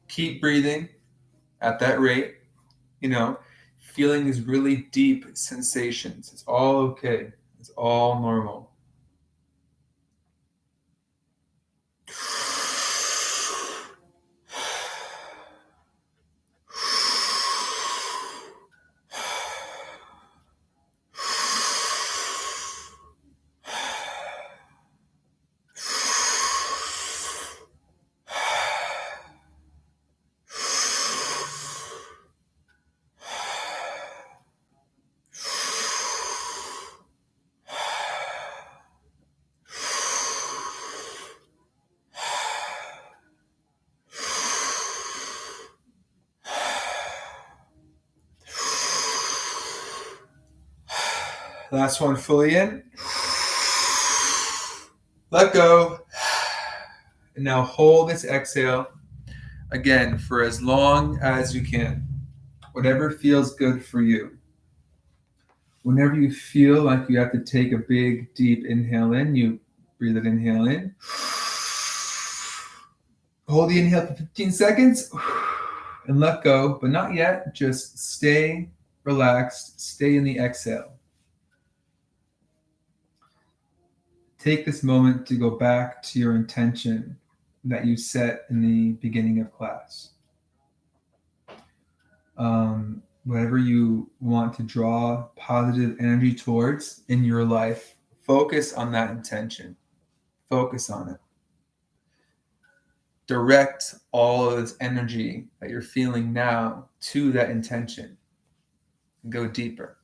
Keep breathing at that rate, feeling these really deep sensations. It's all okay. It's all normal. Last one, fully in. Let go. And now hold this exhale again for as long as you can. Whatever feels good for you. Whenever you feel like you have to take a big, deep inhale in, you breathe that inhale in. Hold the inhale for 15 seconds and let go, but not yet. Just stay relaxed. Stay in the exhale. Take this moment to go back to your intention that you set in the beginning of class. Whatever you want to draw positive energy towards in your life, focus on that intention. Focus on it. Direct all of this energy that you're feeling now to that intention and go deeper.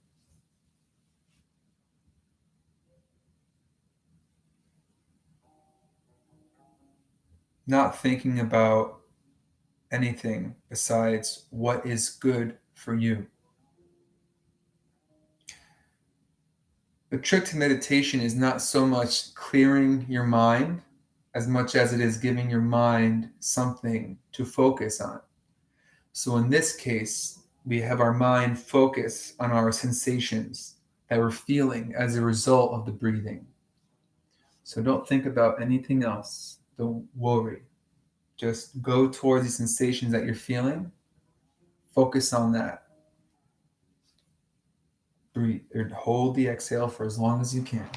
not thinking about anything besides what is good for you. The trick to meditation is not so much clearing your mind as much as it is giving your mind something to focus on. So in this case, we have our mind focus on our sensations that we're feeling as a result of the breathing. So don't think about anything else. Don't worry. Just go towards the sensations that you're feeling. Focus on that. Breathe or hold the exhale for as long as you can.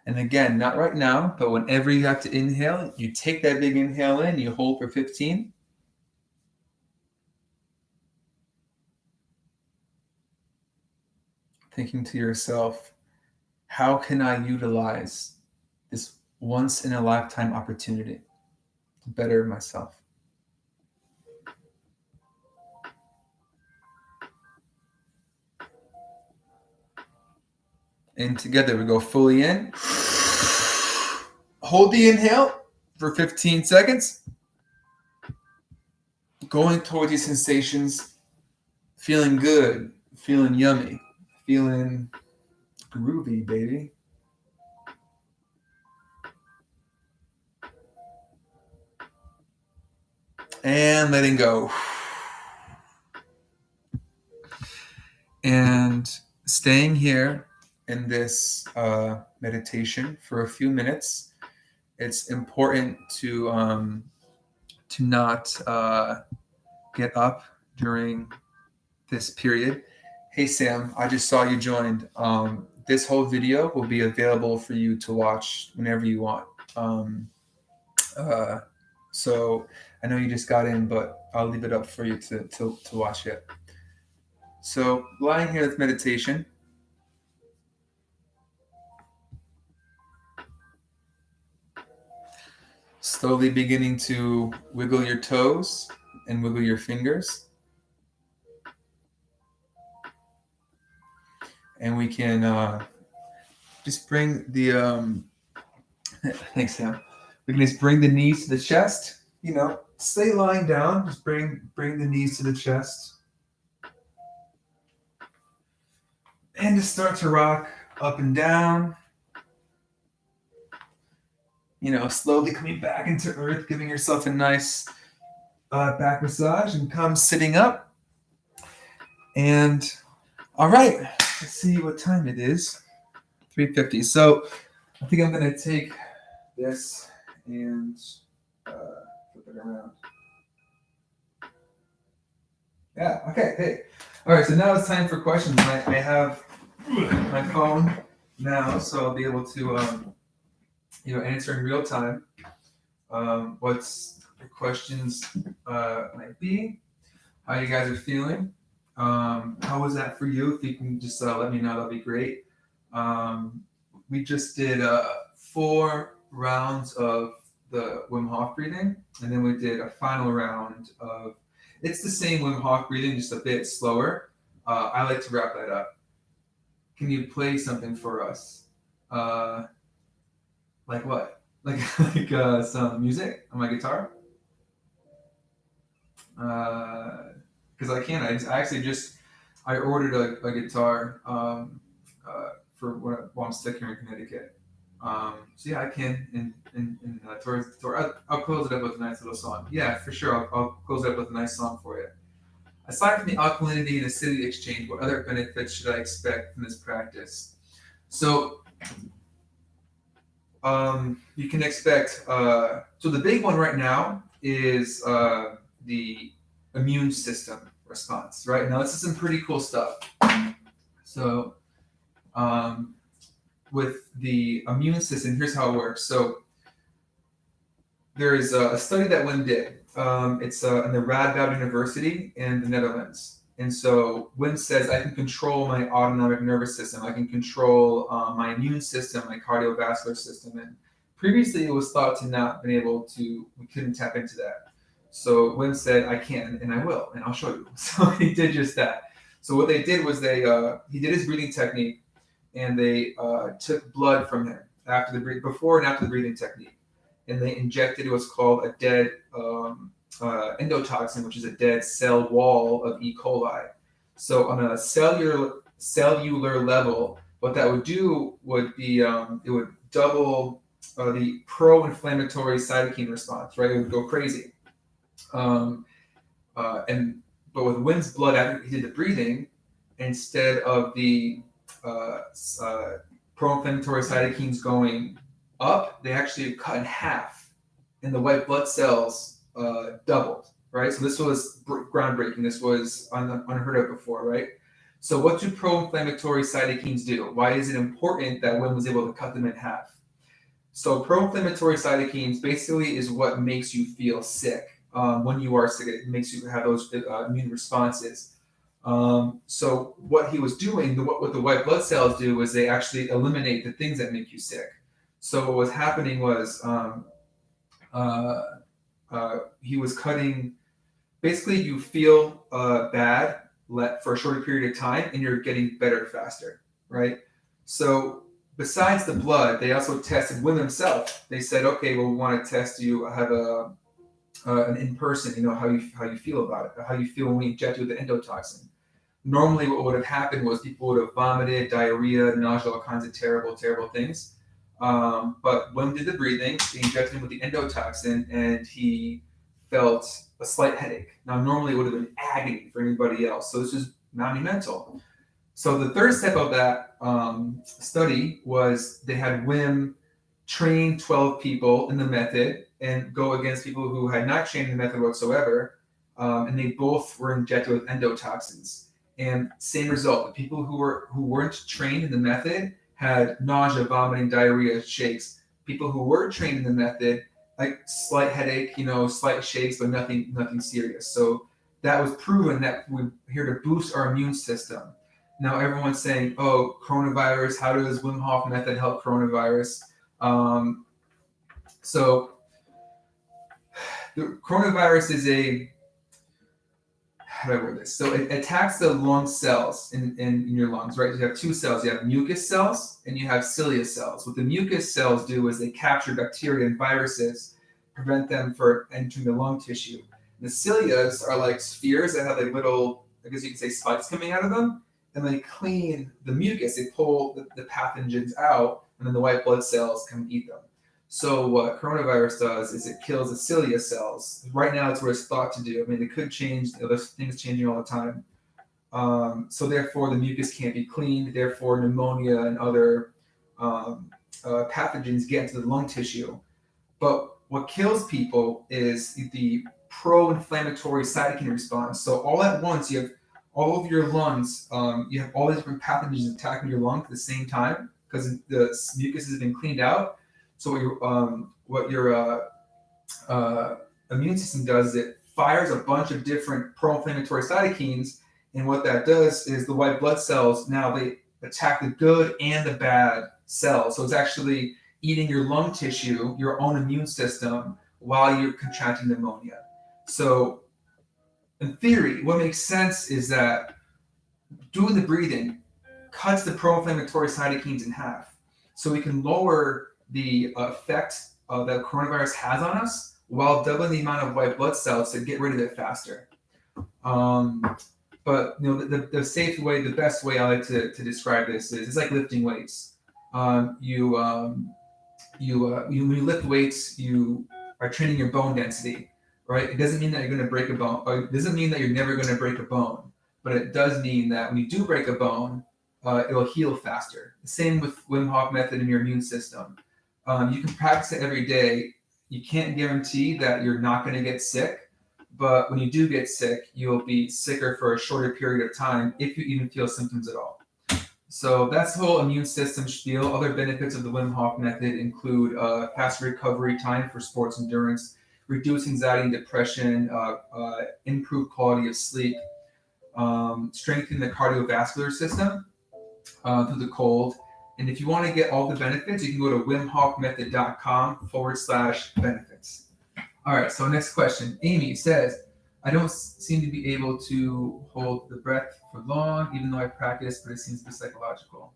And again, not right now, but whenever you have to inhale, you take that big inhale in, you hold for 15. Thinking to yourself, how can I utilize this once in a lifetime opportunity to better myself? And together we go fully in. Hold the inhale for 15 seconds. Going towards these sensations, feeling good, feeling yummy, feeling groovy, baby. And letting go. And staying here in this meditation for a few minutes. It's important to not get up during this period. Hey Sam, I just saw you joined. This whole video will be available for you to watch whenever you want. So I know you just got in, but I'll leave it up for you to watch it. So lying here with meditation. Slowly beginning to wiggle your toes and wiggle your fingers. And we can just bring the, thanks Sam. We can just bring the knees to the chest, stay lying down, just bring the knees to the chest. And just start to rock up and down. Slowly coming back into earth, giving yourself a nice back massage, and come sitting up. And all right, let's see what time it is. 3:50. So I think I'm going to take this and flip it around. Yeah, okay, hey. All right, so now it's time for questions. I have my phone now, so I'll be able to answer in real time what's the questions might be, how you guys are feeling. How was that for you? If you can just let me know, that'll be great. We just did 4 rounds of the Wim Hof breathing, and then we did a final round of, it's the same Wim Hof breathing, just a bit slower. I like to wrap that up. Can you play something for us? Like what? Like some music on my guitar? Because I can. I ordered a guitar for while I'm stuck here in Connecticut. So yeah, I can. I'll close it up with a nice little song. Yeah, for sure. I'll close it up with a nice song for you. Aside from the alkalinity and acidity exchange, what other benefits should I expect from this practice? So you can expect. So the big one right now is the immune system response. Right now, this is some pretty cool stuff. So with the immune system, here's how it works. So there is a study that Wim did. It's in the Radboud University in the Netherlands. And so Wim says, I can control my autonomic nervous system. I can control my immune system, my cardiovascular system. And previously it was thought to not been able to, we couldn't tap into that. So Wim said, I can, and I will, and I'll show you. So he did just that. So what they did was he did his breathing technique, and they took blood from him before and after the breathing technique. and they injected what's called a dead endotoxin, which is a dead cell wall of E. coli. So on a cellular level, what that would do would be it would double the pro-inflammatory cytokine response, right? It would go crazy. But with Wynn's blood, after he did the breathing, instead of the pro-inflammatory cytokines going up, they actually cut in half, and the white blood cells doubled, right? So this was groundbreaking. This was unheard of before, right? So what do pro-inflammatory cytokines do? Why is it important that Wynn was able to cut them in half? So pro-inflammatory cytokines basically is what makes you feel sick. When you are sick, it makes you have those immune responses. So what he was doing, what the white blood cells do is they actually eliminate the things that make you sick. So what was happening was he was cutting, basically you feel bad for a shorter period of time and you're getting better faster, right? So besides the blood, they also tested Wynn himself. They said, okay, well, we want to test you, have an in-person, how you feel about it, how you feel when we inject you with the endotoxin. Normally what would have happened was people would have vomited, diarrhea, nausea, all kinds of terrible, terrible things. But when we did the breathing, they injected him with the endotoxin and he felt a slight headache. Now, normally it would have been agony for anybody else. So this is monumental. So the third step of that study was they had Wim train 12 people in the method and go against people who had not trained in the method whatsoever. And they both were injected with endotoxins. And same result, the people who weren't trained in the method had nausea, vomiting, diarrhea, shakes. People who were trained in the method, like slight headache, slight shakes, but nothing serious. So that was proven that we're here to boost our immune system. Now everyone's saying, oh, coronavirus, how does Wim Hof method help coronavirus? So the coronavirus is how do I word this? So it attacks the lung cells in your lungs, right? You have two cells. You have mucus cells and you have cilia cells. What the mucus cells do is they capture bacteria and viruses, prevent them from entering the lung tissue. The cilias are like spheres that have like little, I guess you could say, spikes coming out of them, and they clean the mucus. They pull the pathogens out, and then the white blood cells come eat them. So what coronavirus does is it kills the cilia cells. Right now, it's what it's thought to do. I mean, it could change. There's things changing all the time. So therefore, the mucus can't be cleaned. Therefore, pneumonia and other pathogens get into the lung tissue. But what kills people is the pro-inflammatory cytokine response. So all at once, you have all of your lungs, you have all these different pathogens attacking your lung at the same time because the mucus has been cleaned out. So what your immune system does is it fires a bunch of different pro-inflammatory cytokines, and what that does is the white blood cells, now they attack the good and the bad cells. So it's actually eating your lung tissue, your own immune system, while you're contracting pneumonia. So in theory, what makes sense is that doing the breathing cuts the pro-inflammatory cytokines in half. So we can lower the effect that coronavirus has on us while doubling the amount of white blood cells to get rid of it faster. But the safe way, the best way I like to describe this is it's like lifting weights. When you lift weights, you are training your bone density, right? It doesn't mean that you're going to break a bone. Or it doesn't mean that you're never going to break a bone. But it does mean that when you do break a bone, it'll heal faster. The same with Wim Hof method in your immune system. You can practice it every day. You can't guarantee that you're not going to get sick, but when you do get sick, you'll be sicker for a shorter period of time if you even feel symptoms at all. So that's the whole immune system spiel. Other benefits of the Wim Hof method include faster recovery time for sports endurance, reduce anxiety and depression, improve quality of sleep, strengthen the cardiovascular system through the cold. And if you want to get all the benefits, you can go to wimhofmethod.com/benefits. All right, so next question. Amy says, I don't seem to be able to hold the breath for long, even though I practice, but it seems to be psychological.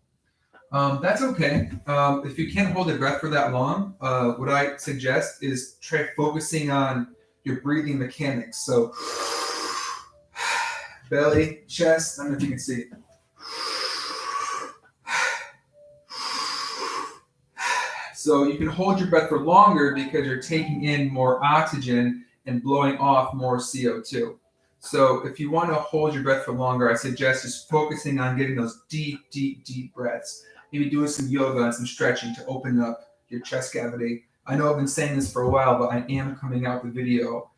That's okay. If you can't hold your breath for that long, what I suggest is try focusing on your breathing mechanics. So, belly, chest. I don't know if you can see. So you can hold your breath for longer because you're taking in more oxygen and blowing off more CO2. So if you want to hold your breath for longer, I suggest just focusing on getting those deep, deep, deep breaths. Maybe doing some yoga and some stretching to open up your chest cavity. I know I've been saying this for a while, but I am coming out with a video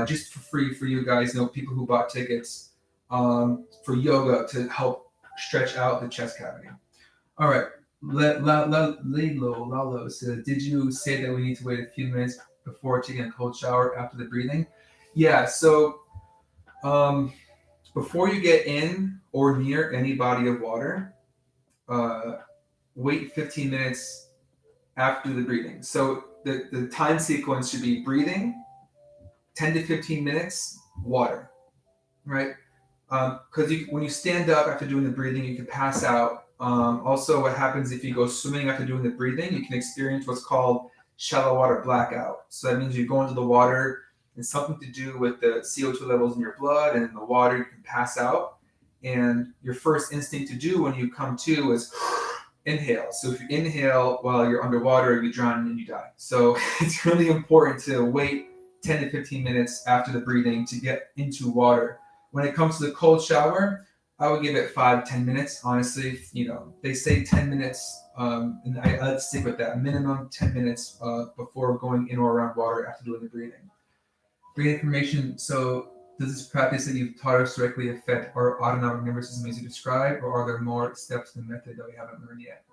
just for free for you guys, people who bought tickets for yoga to help stretch out the chest cavity. All right. Lalo said, did you say that we need to wait a few minutes before taking a cold shower after the breathing? Yeah, so before you get in or near any body of water, wait 15 minutes after the breathing. So the time sequence should be breathing, 10 to 15 minutes, water, right? Because when you stand up after doing the breathing, you can pass out. Also, what happens if you go swimming after doing the breathing, you can experience what's called shallow water blackout. So that means you go into the water, it's something to do with the CO2 levels in your blood, and in the water you can pass out. And your first instinct to do when you come to is inhale. So if you inhale while you're underwater, you drown and you die. So it's really important to wait 10 to 15 minutes after the breathing to get into water. When it comes to the cold shower, I would give it 5-10 minutes. Honestly, they say 10 minutes, and I'd stick with that. Minimum 10 minutes before going in or around water after doing the breathing. Breathing information. So, does this practice that you've taught us directly affect our autonomic nervous system as you described, or are there more steps in the method that we haven't learned yet?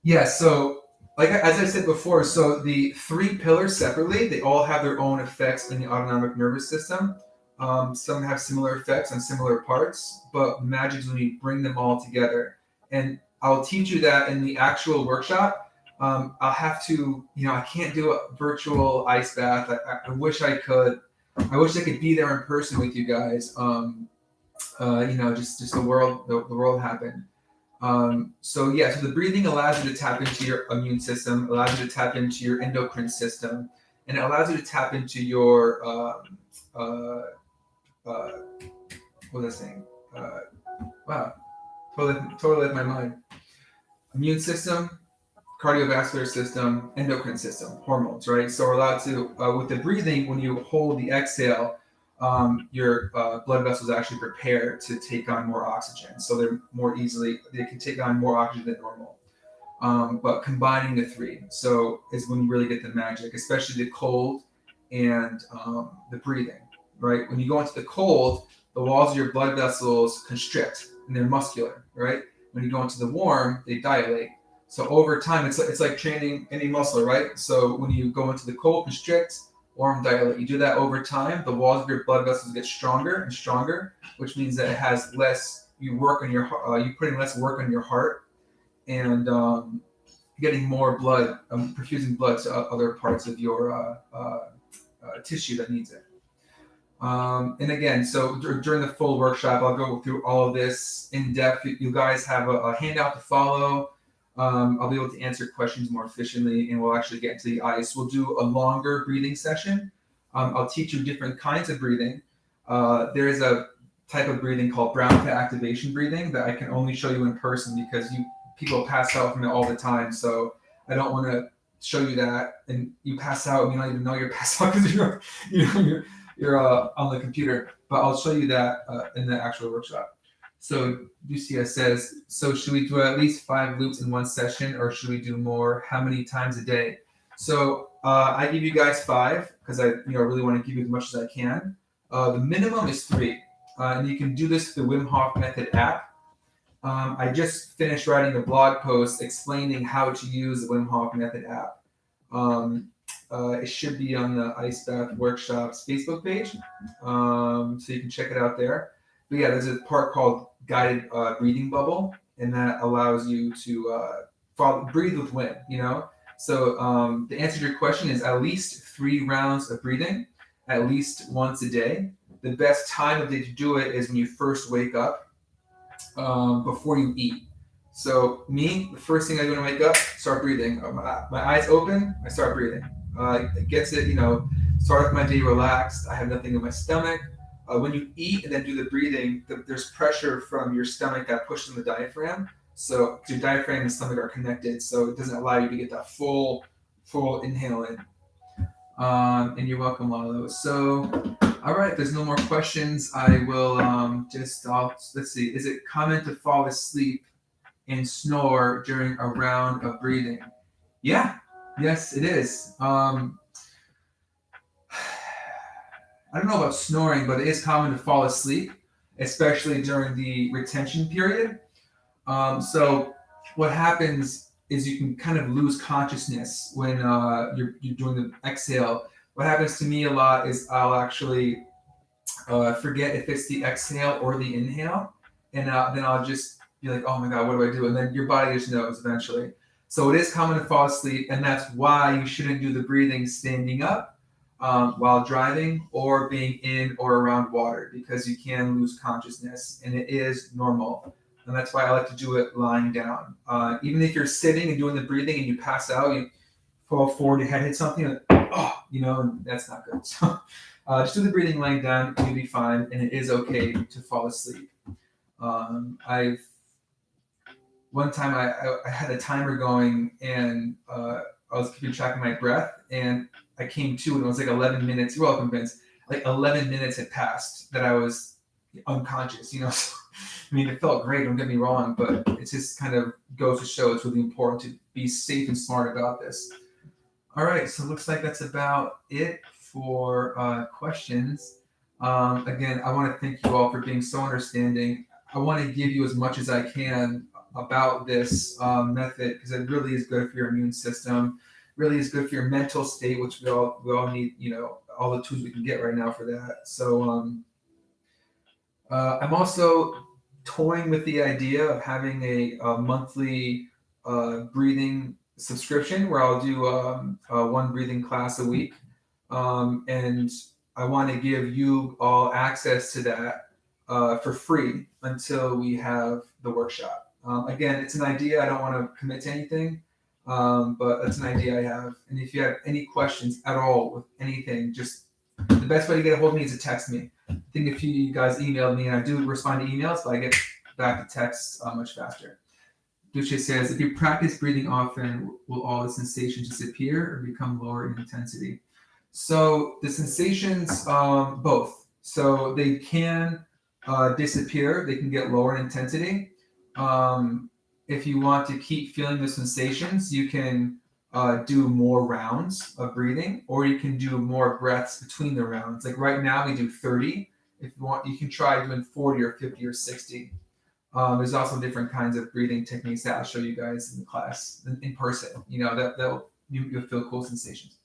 Yeah. So, like as I said before, so the 3 pillars separately, they all have their own effects in the autonomic nervous system. Some have similar effects on similar parts, but magic is when you bring them all together. And I'll teach you that in the actual workshop. I'll have to, I can't do a virtual ice bath. I wish I could. I wish I could be there in person with you guys. Just the world happened. So the breathing allows you to tap into your immune system, allows you to tap into your endocrine system, and it allows you to tap into your what was I saying? Wow, totally left my mind. Immune system, cardiovascular system, endocrine system, hormones, right? So we're allowed to, with the breathing, when you hold the exhale, your blood vessels actually prepare to take on more oxygen. So they can take on more oxygen than normal. But combining the 3, so is when you really get the magic, especially the cold and the breathing, right? When you go into the cold, the walls of your blood vessels constrict and they're muscular, right? When you go into the warm, they dilate. So over time, it's like training any muscle, right? So when you go into the cold, constrict, warm, dilate. You do that over time, the walls of your blood vessels get stronger and stronger, which means that it has less. You putting less work on your heart, and getting more blood, perfusing blood to other parts of your tissue that needs it. And again, so during the full workshop, I'll go through all of this in depth. You guys have a handout to follow. I'll be able to answer questions more efficiently, and we'll actually get into the ice. We'll do a longer breathing session. I'll teach you different kinds of breathing. There is a type of breathing called brown fat activation breathing that I can only show you in person because people pass out from it all the time. So I don't want to show you that and you pass out and you don't even know you're passed out because you're on the computer. But I'll show you that in the actual workshop. So Lucia says, so should we do at least 5 loops in one session, or should we do more? How many times a day? So I give you guys 5 because I really want to give you as much as I can. The minimum is 3, and you can do this with the Wim Hof Method app. I just finished writing a blog post explaining how to use the Wim Hof Method app. It should be on the Ice Bath Workshops Facebook page, so you can check it out there. But yeah, there's a part called Guided Breathing Bubble, and that allows you to breathe with wind, So the answer to your question is at least 3 rounds of breathing, at least once a day. The best time of day to do it is when you first wake up. before you eat. So me, the first thing I do when I wake up, start breathing. My eyes open, I start breathing. It gets it, start off my day relaxed. I have nothing in my stomach. When you eat and then do the breathing, there's pressure from your stomach that pushes on the diaphragm. So your diaphragm and stomach are connected, so it doesn't allow you to get that full inhale in. And you're welcome, Lalo. So, all right, there's no more questions. I will let's see. Is it common to fall asleep and snore during a round of breathing? Yeah, yes, it is. I don't know about snoring, but it is common to fall asleep, especially during the retention period. So what happens is you can kind of lose consciousness when you're doing the exhale. What happens to me a lot is I'll actually forget if it's the exhale or the inhale, and then I'll just be like, oh my god, what do I do? And then your body just knows eventually. So it is common to fall asleep, and that's why you shouldn't do the breathing standing up while driving or being in or around water, because you can lose consciousness, and it is normal. And that's why I like to do it lying down. Even if you're sitting and doing the breathing and you pass out, you fall forward, your head hits something, and, and that's not good. So just do the breathing lying down, you'll be fine, and it is okay to fall asleep. I've one time I had a timer going, and I was keeping track of my breath, and I came to, and it was like 11 minutes. You're welcome, Vince. Like 11 minutes had passed that I was unconscious. So, I mean, it felt great. Don't get me wrong, but it just kind of goes to show it's really important to be safe and smart about this. All right, so it looks like that's about it for questions. Again, I want to thank you all for being so understanding. I want to give you as much as I can about this method, because it really is good for your immune system, really is good for your mental state, which we all need, all the tools we can get right now for that. So I'm also toying with the idea of having a monthly breathing subscription where I'll do one breathing class a week. And I want to give you all access to that for free until we have the workshop. Again, it's an idea. I don't want to commit to anything, but that's an idea I have. And if you have any questions at all with anything, just the best way to get a hold of me is to text me. I think a few of you guys emailed me, and I do respond to emails, but I get back to texts much faster. Duce says, if you practice breathing often, will all the sensations disappear or become lower in intensity? So the sensations, both. So they can disappear. They can get lower in intensity. If you want to keep feeling the sensations, you can do more rounds of breathing, or you can do more breaths between the rounds. Like right now, we do 30. If you want, you can try doing 40 or 50 or 60. There's also different kinds of breathing techniques that I'll show you guys in the class in person. You'll feel cool sensations.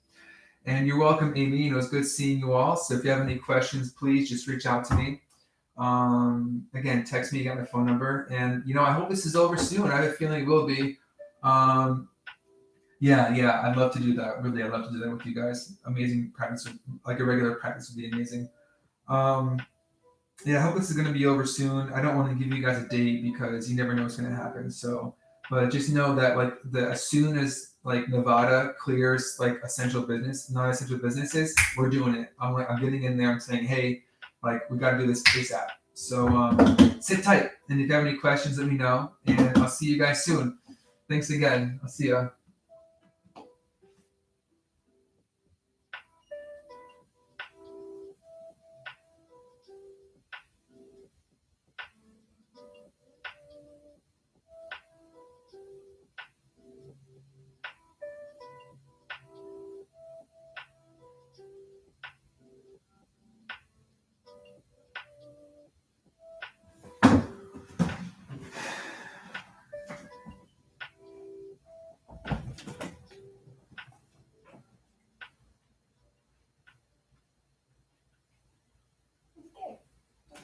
And you're welcome, Amy. It's good seeing you all. So if you have any questions, please just reach out to me. Again, text me. You got my phone number. And I hope this is over soon. I have a feeling it will be. Yeah, I'd love to do that. Really, I'd love to do that with you guys. Amazing practice, like a regular practice would be amazing. Yeah, I hope this is going to be over soon. I don't want to give you guys a date because you never know what's going to happen. So, but just know that as soon as Nevada clears essential business, non-essential businesses, we're doing it. I'm getting in there. I'm saying, hey, we got to do this ASAP. So sit tight, and if you have any questions, let me know, and I'll see you guys soon. Thanks again. I'll see ya.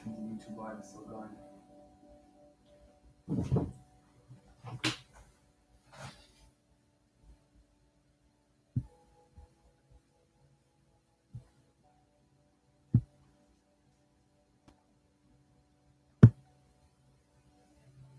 YouTube live is still going.